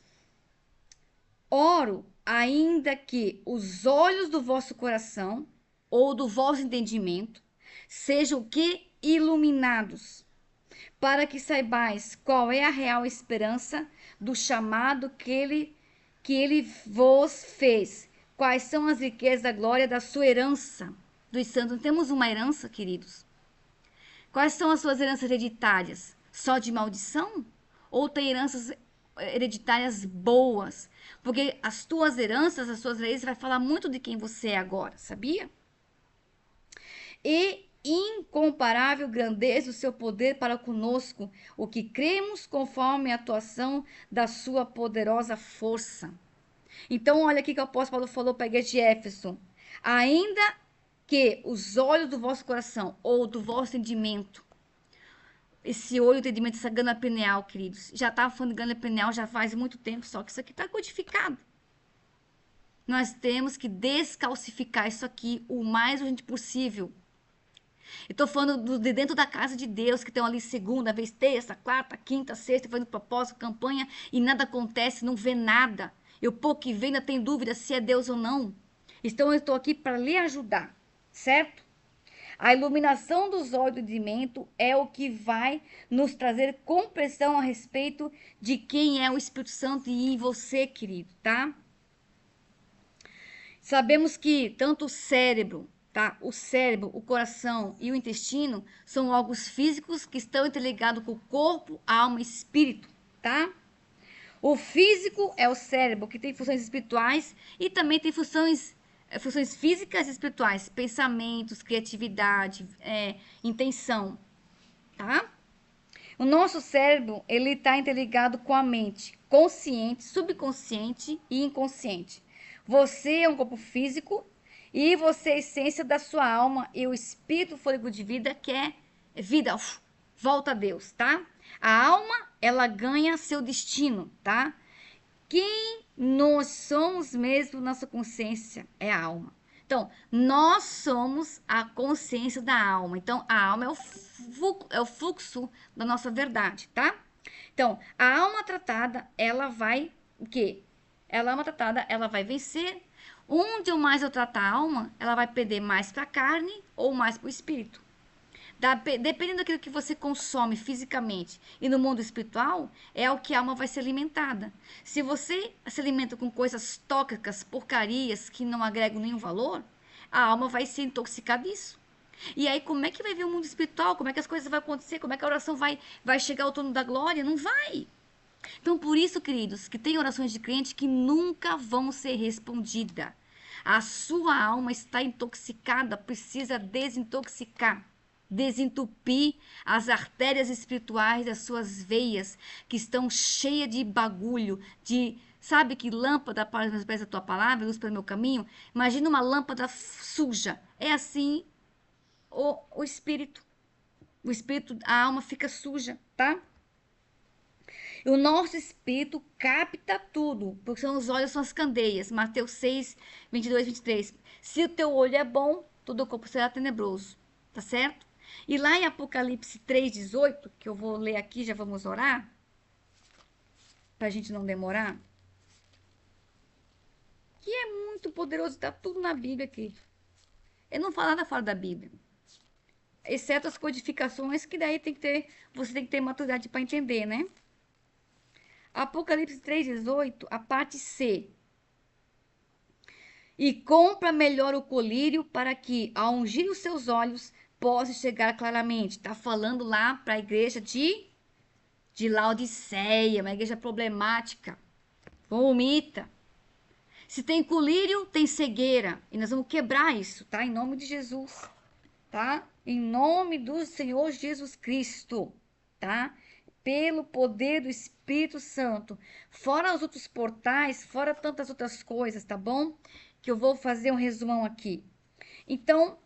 Oro ainda que os olhos do vosso coração ou do vosso entendimento sejam o que iluminados, para que saibais qual é a real esperança do chamado que ele vos fez, quais são as riquezas da glória da sua herança dos santos. Temos uma herança, queridos. Quais são as suas heranças hereditárias? Só de maldição? Ou tem heranças hereditárias boas? Porque as tuas heranças, as suas raízes, vai falar muito de quem você é agora, sabia? E incomparável grandeza do seu poder para conosco, o que cremos conforme a atuação da sua poderosa força. Então, olha aqui que o apóstolo Paulo falou para a igreja de Éfeso. Ainda que os olhos do vosso coração ou do vosso entendimento, esse olho, entendimento, essa gana pineal, queridos, já estava falando de gana pineal já faz muito tempo, só que isso aqui está codificado. Nós temos que descalcificar isso aqui o mais urgente possível. Eu tô falando de dentro da casa de Deus, que estão ali segunda vez, terça, quarta, quinta, sexta, fazendo propósito, campanha, e nada acontece, não vê nada. Eu pouco que vê, ainda tem dúvida se é Deus ou não. Então eu estou aqui para lhe ajudar, certo? A iluminação dos olhos do entendimento é o que vai nos trazer compreensão a respeito de quem é o Espírito Santo e em você, querido, tá? Sabemos que tanto o cérebro, tá? O cérebro, o coração e o intestino são órgãos físicos que estão interligados com o corpo, alma e espírito, tá? O físico é o cérebro, que tem funções espirituais e também tem funções físicas e espirituais, pensamentos, criatividade, intenção, tá? O nosso cérebro, ele está interligado com a mente, consciente, subconsciente e inconsciente. Você é um corpo físico e você é a essência da sua alma e o espírito, o fôlego de vida, que é vida. Volta a Deus, tá? A alma, ela ganha seu destino, tá? Quem nós somos mesmo, nossa consciência é a alma. Então, nós somos a consciência da alma. Então, a alma é o fluxo da nossa verdade, tá? Então, a alma tratada, ela vai o quê? Ela, alma tratada, ela vai vencer. Onde mais eu tratar a alma, ela vai perder mais para a carne ou mais para o espírito. Dependendo daquilo que você consome fisicamente e no mundo espiritual, é o que a alma vai ser alimentada. Se você se alimenta com coisas tóxicas, porcarias que não agregam nenhum valor, a alma vai se intoxicar disso. E aí, como é que vai ver o mundo espiritual? Como é que as coisas vão acontecer? Como é que a oração vai chegar ao trono da glória? Não vai. Então, por isso, queridos, que tem orações de crente que nunca vão ser respondidas. A sua alma está intoxicada, precisa desintoxicar, desentupir as artérias espirituais das suas veias, que estão cheias de bagulho, de, sabe, que lâmpada para os meus pés a tua palavra, luz para o meu caminho? Imagina uma lâmpada suja. É assim o espírito. O espírito, a alma fica suja, tá? E o nosso espírito capta tudo, porque são os olhos, são as candeias. Mateus 6, 22, 23. Se o teu olho é bom, todo o corpo será tenebroso, tá certo? E lá em Apocalipse 3, 18, que eu vou ler aqui, já vamos orar, pra gente não demorar, que é muito poderoso, tá tudo na Bíblia aqui. Eu não falo nada fora da Bíblia, exceto as codificações, que daí você tem que ter maturidade para entender, né? Apocalipse 3,18, a parte C. E compra melhor o colírio para que, ao ungir os seus olhos, possa chegar claramente. Está falando lá para a igreja de Laodiceia, uma igreja problemática, vomita. Se tem colírio, tem cegueira. E nós vamos quebrar isso, tá? Em nome de Jesus, tá? Em nome do Senhor Jesus Cristo, tá? Pelo poder do Espírito Santo. Fora os outros portais, fora tantas outras coisas, tá bom? Que eu vou fazer um resumão aqui. Então,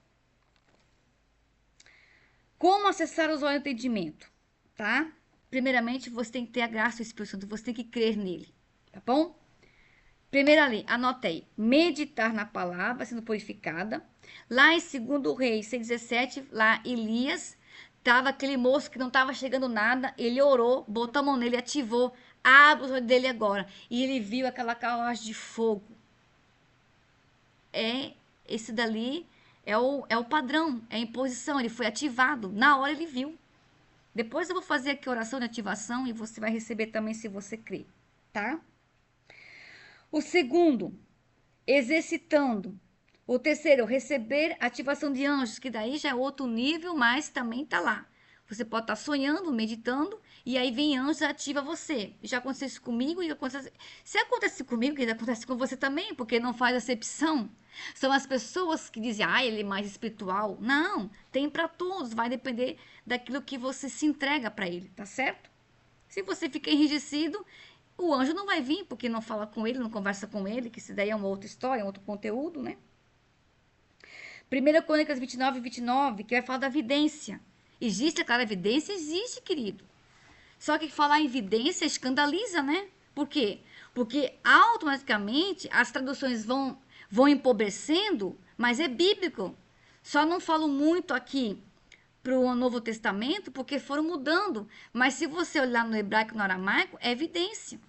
como acessar os olhos do entendimento, tá? Primeiramente, você tem que ter a graça do Espírito Santo, você tem que crer nele, tá bom? Primeiro ali, anota aí, meditar na palavra sendo purificada. Lá em 2 Reis 6,17, lá Elias, tava aquele moço que não estava chegando nada, ele orou, botou a mão nele, ativou, abre os olhos dele agora. E ele viu aquela carruagem de fogo. Esse dali é o padrão, é a imposição, ele foi ativado, na hora ele viu. Depois eu vou fazer aqui a oração de ativação e você vai receber também se você crer, tá? O segundo, exercitando. O terceiro, receber ativação de anjos, que daí já é outro nível, mas também tá lá. Você pode estar sonhando, meditando, e aí vem anjos e ativa você. Já aconteceu isso comigo e acontece. Se acontece comigo, acontece com você também, porque não faz acepção. São as pessoas que dizem, ele é mais espiritual. Não, tem para todos, vai depender daquilo que você se entrega para ele, tá certo? Se você fica enrijecido, o anjo não vai vir, porque não fala com ele, não conversa com ele, que isso daí é uma outra história, um outro conteúdo, né? 1 Crônicas 29 e 29, que vai falar da vidência. Existe a clarividência? Existe, querido. Só que falar em evidência escandaliza, né? Por quê? Porque automaticamente as traduções vão empobrecendo, mas é bíblico. Só não falo muito aqui para o Novo Testamento porque foram mudando. Mas se você olhar no hebraico e no aramaico, é evidência.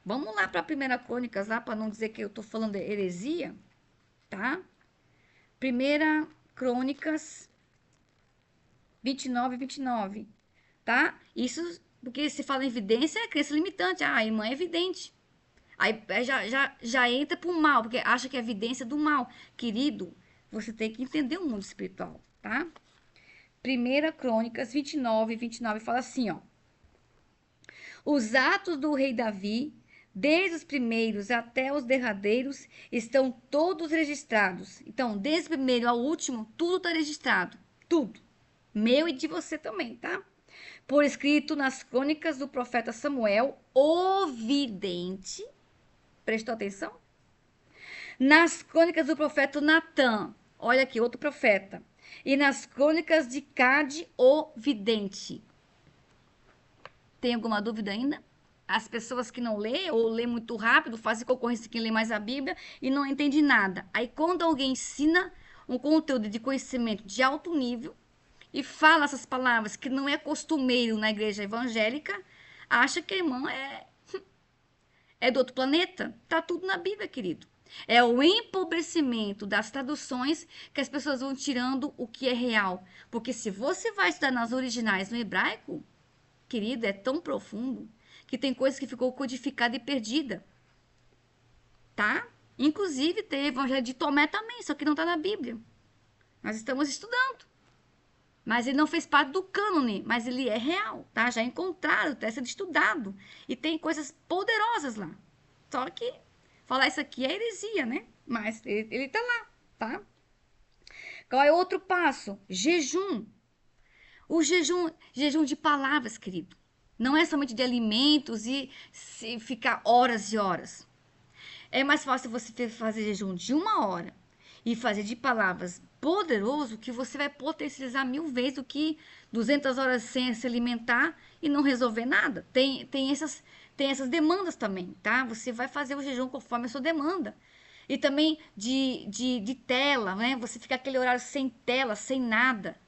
Vamos lá para a 1 Crônicas, lá para não dizer que eu estou falando de heresia, tá? 1 Crônicas 29 e 29, tá? Isso porque se fala em evidência é crença limitante. A irmã é evidente. Aí já entra pro mal, porque acha que é evidência do mal. Querido, você tem que entender o mundo espiritual, tá? 1 Crônicas 29 e 29 fala assim, ó. Os atos do rei Davi, desde os primeiros até os derradeiros, estão todos registrados. Então, desde o primeiro ao último, tudo está registrado. Tudo. Meu e de você também, tá? Por escrito nas crônicas do profeta Samuel, o vidente. Prestou atenção? Nas crônicas do profeta Natã, olha aqui, outro profeta. E nas crônicas de Cade, o vidente. Tem alguma dúvida ainda? As pessoas que não lê ou lê muito rápido fazem concorrência quem lê mais a Bíblia e não entende nada. Aí quando alguém ensina um conteúdo de conhecimento de alto nível e fala essas palavras que não é costumeiro na igreja evangélica, acha que a irmã é do outro planeta. Tá tudo na Bíblia, querido. É o empobrecimento das traduções que as pessoas vão tirando o que é real. Porque se você vai estudar nas originais no hebraico, querido, é tão profundo que tem coisa que ficou codificada e perdida, tá? Inclusive tem o Evangelho de Tomé também, só que não está na Bíblia. Nós estamos estudando. Mas ele não fez parte do cânone, mas ele é real, tá? Já encontraram, está sendo estudado. E tem coisas poderosas lá. Só que falar isso aqui é heresia, né? Mas ele tá lá, tá? Qual é outro passo? Jejum. O jejum de palavras, querido. Não é somente de alimentos e ficar horas e horas. É mais fácil você fazer jejum de 1 hora e fazer de palavras poderoso que você vai potencializar 1000 vezes do que 200 horas sem se alimentar e não resolver nada. Tem essas demandas também, tá? Você vai fazer o jejum conforme a sua demanda. E também de tela, né? Você fica aquele horário sem tela, sem nada,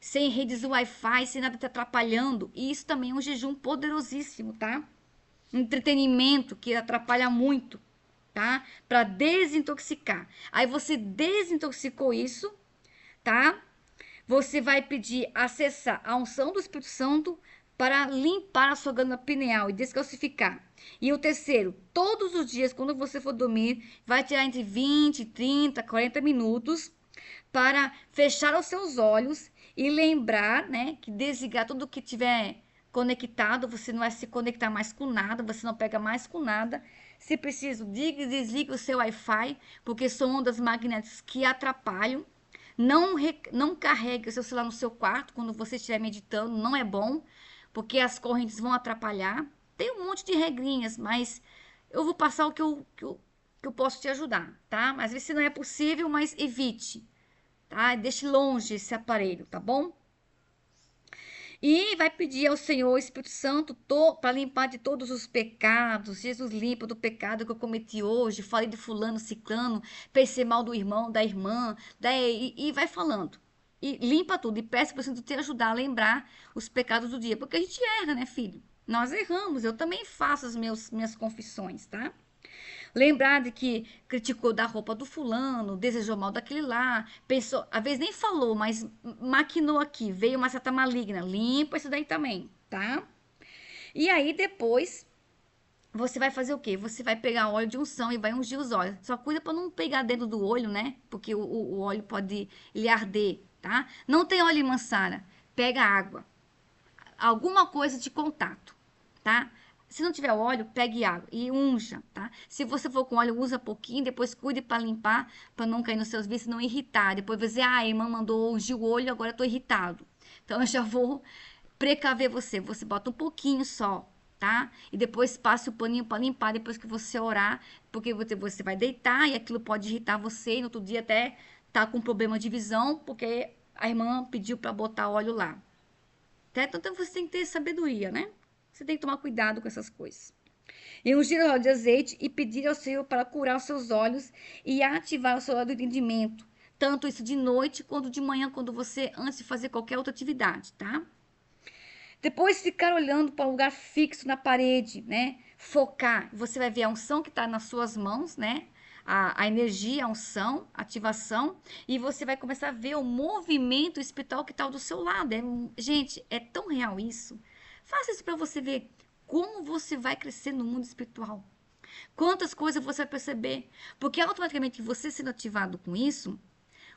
sem redes Wi-Fi, sem nada te atrapalhando. E isso também é um jejum poderosíssimo, tá? Entretenimento que atrapalha muito, tá? Para desintoxicar. Aí você desintoxicou isso, tá? Você vai pedir acessar a unção do Espírito Santo para limpar a sua glândula pineal e descalcificar. E o terceiro, todos os dias, quando você for dormir, vai tirar entre 20, 30, 40 minutos para fechar os seus olhos e lembrar, né, que desligar tudo que tiver conectado, você não vai se conectar mais com nada, você não pega mais com nada. Se preciso, desliga o seu Wi-Fi, porque são ondas magnéticas que atrapalham. Não carregue o seu celular no seu quarto quando você estiver meditando, não é bom, porque as correntes vão atrapalhar. Tem um monte de regrinhas, mas eu vou passar o que eu posso te ajudar, tá? Às vezes não é possível, mas evite, tá? Deixe longe esse aparelho, tá bom? E vai pedir ao Senhor Espírito Santo para limpar de todos os pecados. Jesus limpa do pecado que eu cometi hoje. Falei de fulano, ciclano, pensei mal do irmão, da irmã. E vai falando. E limpa tudo. E peça para o Senhor te ajudar a lembrar os pecados do dia. Porque a gente erra, né, filho? Nós erramos. Eu também faço as minhas confissões, tá? Lembrar de que criticou da roupa do fulano, desejou mal daquele lá, pensou, às vezes nem falou, mas maquinou aqui, veio uma seta maligna, limpa isso daí também, tá? E aí depois você vai fazer o quê? Você vai pegar óleo de unção e vai ungir os olhos. Só cuida para não pegar dentro do olho, né? Porque o óleo pode ele arder, tá? Não tem óleo em mansara, pega água, alguma coisa de contato, tá? Se não tiver óleo, pegue água e unja, tá? Se você for com óleo, usa pouquinho, depois cuide para limpar, para não cair nos seus vícios, não irritar. Depois vai dizer, ah, a irmã mandou ungir o olho, agora eu tô irritado. Então eu já vou precaver você. Você bota um pouquinho só, tá? E depois passe o paninho para limpar depois que você orar, porque você vai deitar e aquilo pode irritar você e no outro dia até tá com problema de visão, porque a irmã pediu para botar óleo lá. Tá? Então você tem que ter sabedoria, né? Você tem que tomar cuidado com essas coisas. E ungir o óleo de azeite e pedir ao Senhor para curar os seus olhos e ativar o seu lado do entendimento. Tanto isso de noite quanto de manhã, quando você, antes de fazer qualquer outra atividade, tá? Depois ficar olhando para um lugar fixo na parede, né? Focar. Você vai ver a unção que está nas suas mãos, né? A energia, a unção, a ativação. E você vai começar a ver o movimento espiritual que está do seu lado. Gente, é tão real isso. Faça isso para você ver como você vai crescer no mundo espiritual. Quantas coisas você vai perceber. Porque automaticamente você sendo ativado com isso,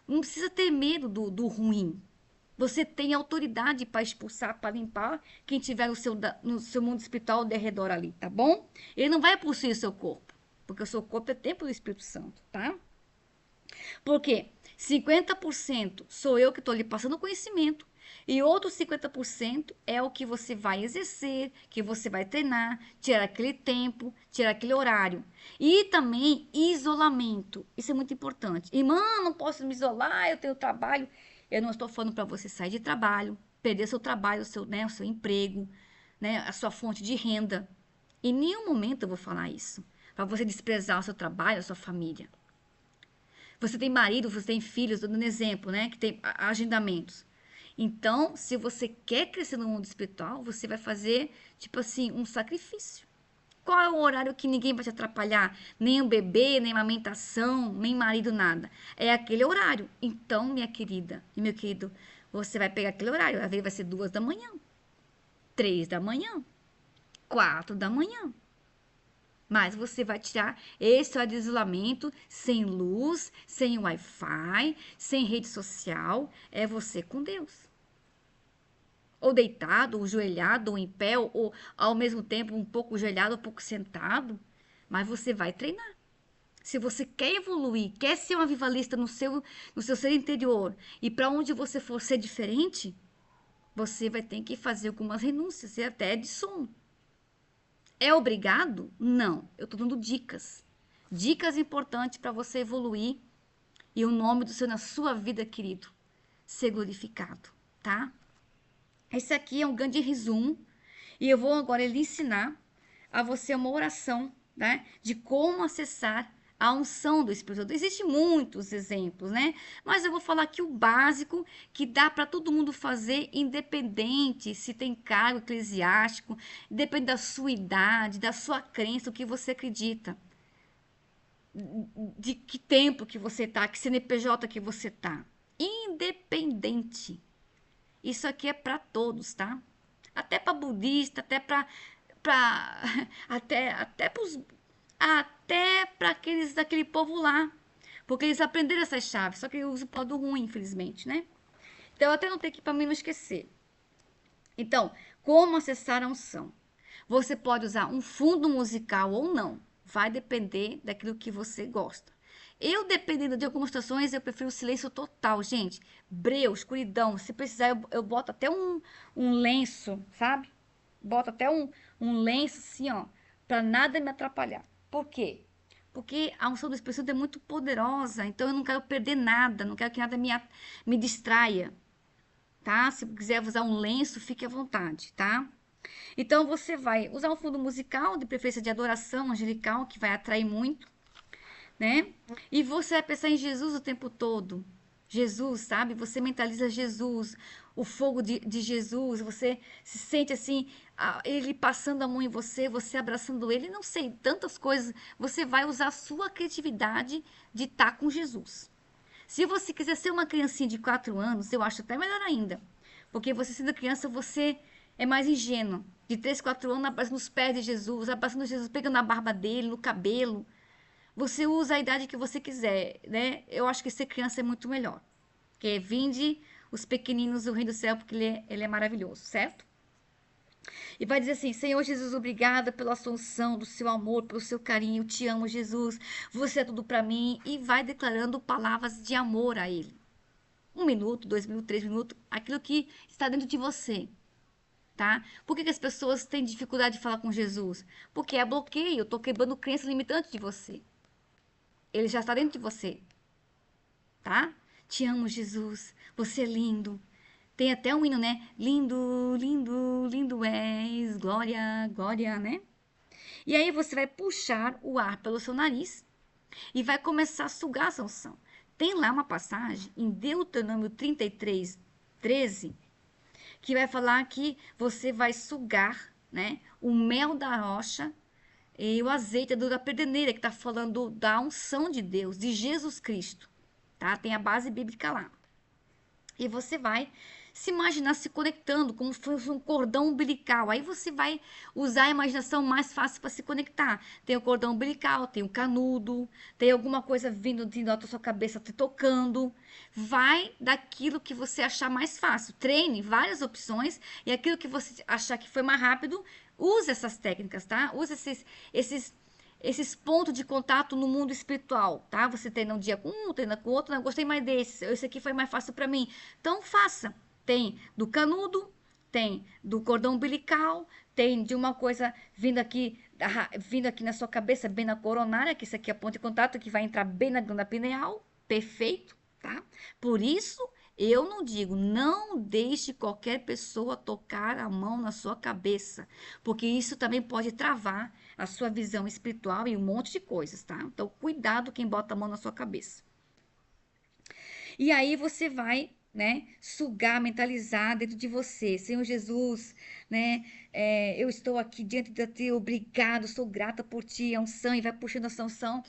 não precisa ter medo do ruim. Você tem autoridade para expulsar, para limpar quem tiver no seu mundo espiritual ao redor ali, tá bom? Ele não vai possuir o seu corpo, porque o seu corpo é templo do Espírito Santo, tá? Porque 50% sou eu que estou lhe passando conhecimento, E outro 50% é o que você vai exercer, que você vai treinar, tirar aquele tempo, tirar aquele horário. E também isolamento. Isso é muito importante. Irmã, não posso me isolar, eu tenho trabalho. Eu não estou falando para você sair de trabalho, perder seu trabalho, o seu emprego, né, a sua fonte de renda. Em nenhum momento eu vou falar isso. Para você desprezar o seu trabalho, a sua família. Você tem marido, você tem filhos, dando um exemplo, né? Que tem agendamentos. Então, se você quer crescer no mundo espiritual, você vai fazer, tipo assim, um sacrifício. Qual é o horário que ninguém vai te atrapalhar? Nem o bebê, nem a amamentação, nem marido, nada. É aquele horário. Então, minha querida e meu querido, você vai pegar aquele horário. Às vezes vai ser 2 da manhã, 3 da manhã, 4 da manhã. Mas você vai tirar esse horário de isolamento sem luz, sem Wi-Fi, sem rede social. É você com Deus. Ou deitado, ou joelhado, ou em pé, ou ao mesmo tempo um pouco joelhado, um pouco sentado. Mas você vai treinar. Se você quer evoluir, quer ser uma vivalista no seu ser interior, e para onde você for ser diferente, você vai ter que fazer algumas renúncias e até de sono. É obrigado? Não. Eu estou dando dicas. Dicas importantes para você evoluir e o nome do Senhor na sua vida, querido, ser glorificado, tá? Esse aqui é um grande resumo e eu vou agora lhe ensinar a você uma oração, né, de como acessar a unção do Espírito Santo. Existem muitos exemplos, né? Mas eu vou falar aqui o básico que dá para todo mundo fazer, independente se tem cargo eclesiástico, depende da sua idade, da sua crença, o que você acredita, de que tempo que você tá, que CNPJ que você tá. Independente. Isso aqui é para todos, tá? Até para budista, até para até pros, até para aqueles daquele povo lá, porque eles aprenderam essas chaves, só que eu uso o modo ruim, infelizmente, né? Então eu até não tenho aqui para mim não esquecer. Então, como acessar a unção? Você pode usar um fundo musical ou não, vai depender daquilo que você gosta. Eu, dependendo de algumas situações, eu prefiro o silêncio total, gente. Breu, escuridão. Se precisar, eu boto até um lenço, sabe? Boto até um lenço assim, ó, pra nada me atrapalhar. Por quê? Porque a unção do Espírito Santo é muito poderosa, então eu não quero perder nada, não quero que nada me distraia, tá? Se quiser usar um lenço, fique à vontade, tá? Então você vai usar um fundo musical, de preferência de adoração angelical, que vai atrair muito, né? E você vai pensar em Jesus o tempo todo. Jesus, sabe? Você mentaliza Jesus, o fogo de Jesus, você se sente assim, ele passando a mão em você, você abraçando ele, não sei, tantas coisas. Você vai usar a sua criatividade de estar com Jesus. Se você quiser ser uma criancinha de 4 anos, eu acho até melhor ainda. Porque você sendo criança, você é mais ingênuo. De 3, 4 anos, abraçando os pés de Jesus, abraçando Jesus, pegando na barba dele, no cabelo. Você usa a idade que você quiser, né? Eu acho que ser criança é muito melhor. Porque vinde os pequeninos do reino do céu, porque ele é maravilhoso, certo? E vai dizer assim: Senhor Jesus, obrigada pela sua unção, do seu amor, pelo seu carinho. Eu te amo, Jesus. Você é tudo para mim. E vai declarando palavras de amor a Ele. 1 minuto, 2 minutos, 3 minutos, aquilo que está dentro de você, tá? Por que as pessoas têm dificuldade de falar com Jesus? Porque é bloqueio. Eu estou quebrando crença limitante de você. Ele já está dentro de você, tá? Te amo, Jesus. Você é lindo. Tem até um hino, né? Lindo, lindo, lindo és, glória, glória, né? E aí você vai puxar o ar pelo seu nariz e vai começar a sugar essa unção. Tem lá uma passagem em Deuteronômio 33, 13, que vai falar que você vai sugar, né, o mel da rocha e o azeite da perdeneira, que está falando da unção de Deus, de Jesus Cristo, tá? Tem a base bíblica lá. E você vai se imaginar se conectando como se fosse um cordão umbilical. Aí você vai usar a imaginação mais fácil para se conectar. Tem o cordão umbilical, tem o canudo, tem alguma coisa vindo da sua cabeça te tocando. Vai daquilo que você achar mais fácil. Treine várias opções e aquilo que você achar que foi mais rápido, use essas técnicas, tá? Use esses pontos de contato no mundo espiritual, tá? Você treina um dia com um, treina com outro, não gostei mais desse, esse aqui foi mais fácil para mim. Então faça, Tem do canudo, tem do cordão umbilical, tem de uma coisa vindo aqui na sua cabeça, bem na coronária, que isso aqui é a ponto de contato que vai entrar bem na glândula pineal, perfeito, tá? Por isso, eu não digo, não deixe qualquer pessoa tocar a mão na sua cabeça, porque isso também pode travar a sua visão espiritual e um monte de coisas, tá? Então, cuidado quem bota a mão na sua cabeça. E aí você vai, né, sugar, mentalizar dentro de você. Senhor Jesus, né, eu estou aqui diante de ti, obrigado, sou grata por ti, a unção, e vai puxando essa unção,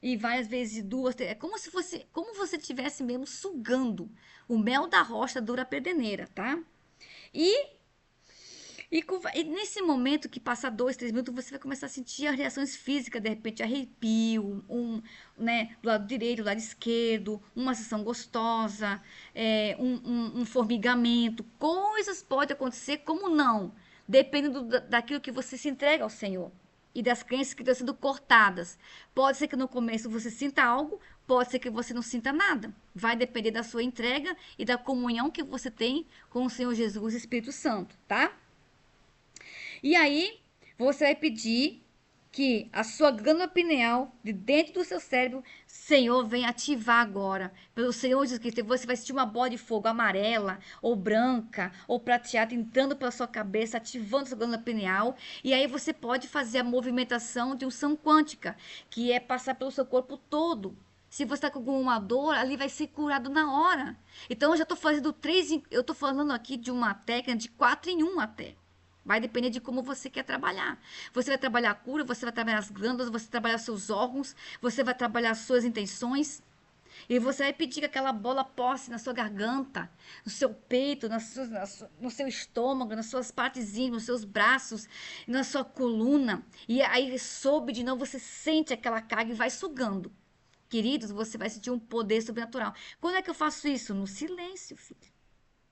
e várias vezes duas, é como se fosse, como você estivesse mesmo sugando o mel da rocha dura perdeneira, tá? E e nesse momento que passa 2, 3 minutos, você vai começar a sentir as reações físicas, de repente arrepio, né, do lado direito, do lado esquerdo, uma sensação gostosa, um formigamento. Coisas podem acontecer, como não, dependendo daquilo que você se entrega ao Senhor e das crenças que estão sendo cortadas. Pode ser que no começo você sinta algo, pode ser que você não sinta nada. Vai depender da sua entrega e da comunhão que você tem com o Senhor Jesus e Espírito Santo, tá? E aí, você vai pedir que a sua glândula pineal, de dentro do seu cérebro, Senhor, venha ativar agora. Pelo Senhor Jesus Cristo, você vai sentir uma bola de fogo amarela, ou branca, ou prateada, entrando pela sua cabeça, ativando a sua glândula pineal. E aí você pode fazer a movimentação de unção quântica, que é passar pelo seu corpo todo. Se você está com alguma dor, ali vai ser curado na hora. Então, eu já estou fazendo 3, eu estou falando aqui de uma técnica de 4 em 1 até. Vai depender de como você quer trabalhar. Você vai trabalhar a cura, você vai trabalhar as glândulas, você vai trabalhar seus órgãos, você vai trabalhar as suas intenções. E você vai pedir que aquela bola posse na sua garganta, no seu peito, no seu estômago, nas suas partezinhas, nos seus braços, na sua coluna. E aí sobe de novo, você sente aquela carga e vai sugando. Queridos, você vai sentir um poder sobrenatural. Quando é que eu faço isso? No silêncio, filho.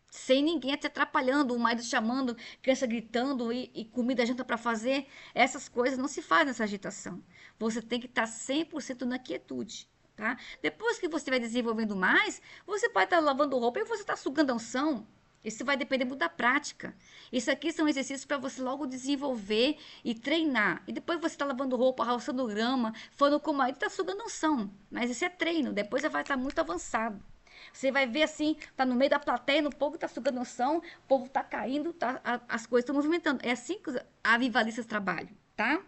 Sem ninguém te atrapalhando, o marido chamando, criança gritando e comida janta para fazer. Essas coisas não se fazem nessa agitação. Você tem que estar 100% na quietude, tá? Depois que você vai desenvolvendo mais, você pode estar lavando roupa e você está sugando a unção. Isso vai depender muito da prática. Isso aqui são exercícios para você logo desenvolver e treinar. E depois você está lavando roupa, roçando grama, falando com o marido, está sugando unção. Mas isso é treino, depois você vai estar muito avançado. Você vai ver assim, tá no meio da plateia, no povo tá sugando unção, o povo tá caindo, as coisas estão movimentando. É assim que os avivalistas trabalham, tá?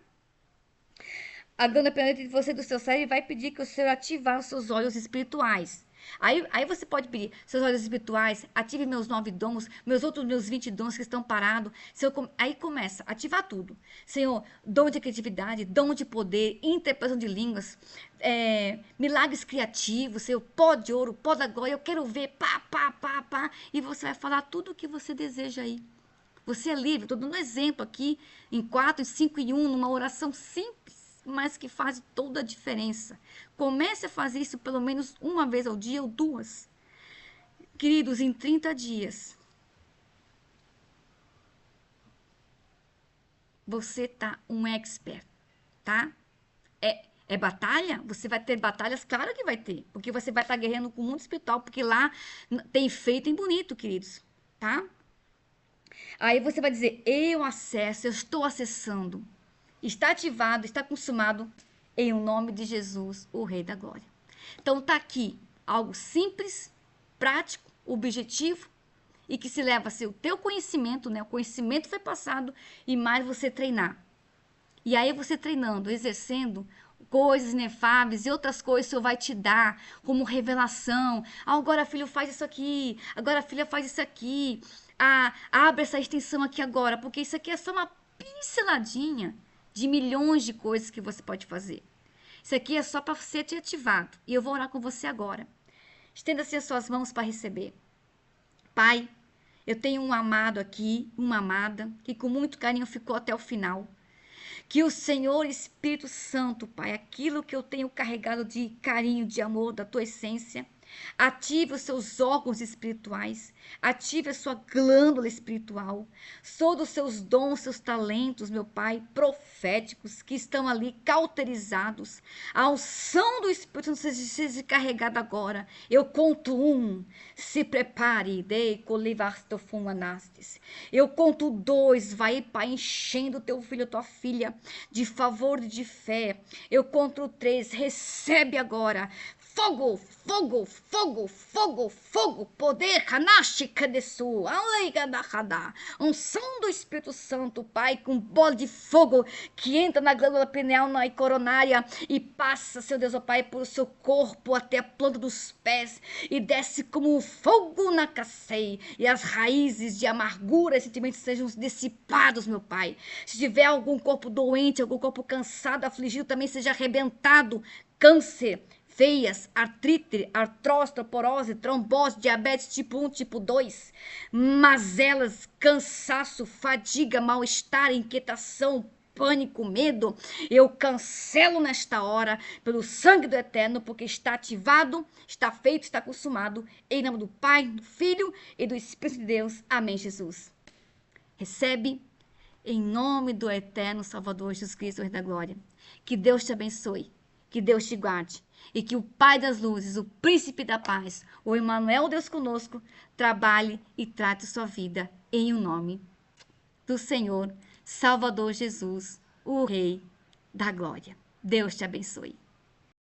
A glândula pendente de você do seu cérebro vai pedir que o Senhor ativar os seus olhos espirituais. Aí você pode pedir, seus olhos espirituais, ative meus 9 dons, meus 20 dons que estão parados. Aí começa, ativar tudo. Senhor, dom de criatividade, dom de poder, interpretação de línguas, milagres criativos, Senhor, pó de ouro, pó da glória, eu quero ver, pá, pá, pá, pá. E você vai falar tudo o que você deseja aí. Você é livre, estou dando um exemplo aqui, em 4, em 5 e 1, numa oração simples, mas que faz toda a diferença. Comece a fazer isso pelo menos uma vez ao dia ou 2. Queridos, em 30 dias, você tá um expert, tá? É batalha? Você vai ter batalhas? Claro que vai ter, porque você vai estar guerreando com o mundo espiritual, porque lá tem feito em bonito, queridos, tá? Aí você vai dizer, eu acesso, eu estou acessando. Está ativado, está consumado em o nome de Jesus, o Rei da Glória. Então tá aqui algo simples, prático, objetivo e que se leva a ser o teu conhecimento, né? O conhecimento foi passado e mais você treinar. E aí você treinando, exercendo coisas inefáveis e outras coisas o Senhor vai te dar como revelação. Ah, agora filho faz isso aqui, agora filha faz isso aqui. Ah, abre essa extensão aqui agora, porque isso aqui é só uma pinceladinha de milhões de coisas que você pode fazer. Isso aqui é só para ser te ativado. E eu vou orar com você agora. Estenda assim as suas mãos para receber. Pai, eu tenho um amado aqui, uma amada, que com muito carinho ficou até o final. Que o Senhor Espírito Santo, Pai, aquilo que eu tenho carregado de carinho, de amor, da tua essência, Ative os seus órgãos espirituais. Ative a sua glândula espiritual. Sou dos seus dons, seus talentos, meu Pai, proféticos, que estão ali cauterizados. A unção do Espírito Santo seja carregada agora. Eu conto um. Se prepare. Dei colivastofumanastes. Eu conto dois. Vai, Pai, enchendo teu filho, tua filha, de favor e de fé. Eu conto três. Recebe agora. Fogo, fogo, fogo, fogo, fogo, poder, Hanashi Kadesu, Aleigadahada, unção do Espírito Santo, Pai, com bola de fogo que entra na glândula pineal e coronária e passa, seu Deus, ó Pai, por seu corpo até a planta dos pés e desce como um fogo na cacei e as raízes de amargura e sentimentos sejam dissipados, meu Pai. Se tiver algum corpo doente, algum corpo cansado, afligido, também seja arrebentado. Câncer, veias, artrite, artrose, osteoporose, trombose, diabetes tipo 1, tipo 2, mazelas, cansaço, fadiga, mal-estar, inquietação, pânico, medo, eu cancelo nesta hora pelo sangue do Eterno, porque está ativado, está feito, está consumado, em nome do Pai, do Filho e do Espírito de Deus. Amém, Jesus. Recebe em nome do Eterno Salvador Jesus Cristo, Rei da Glória. Que Deus te abençoe, que Deus te guarde e que o Pai das Luzes, o Príncipe da Paz, o Emmanuel Deus conosco, trabalhe e trate sua vida em o nome do Senhor Salvador Jesus, o Rei da Glória. Deus te abençoe.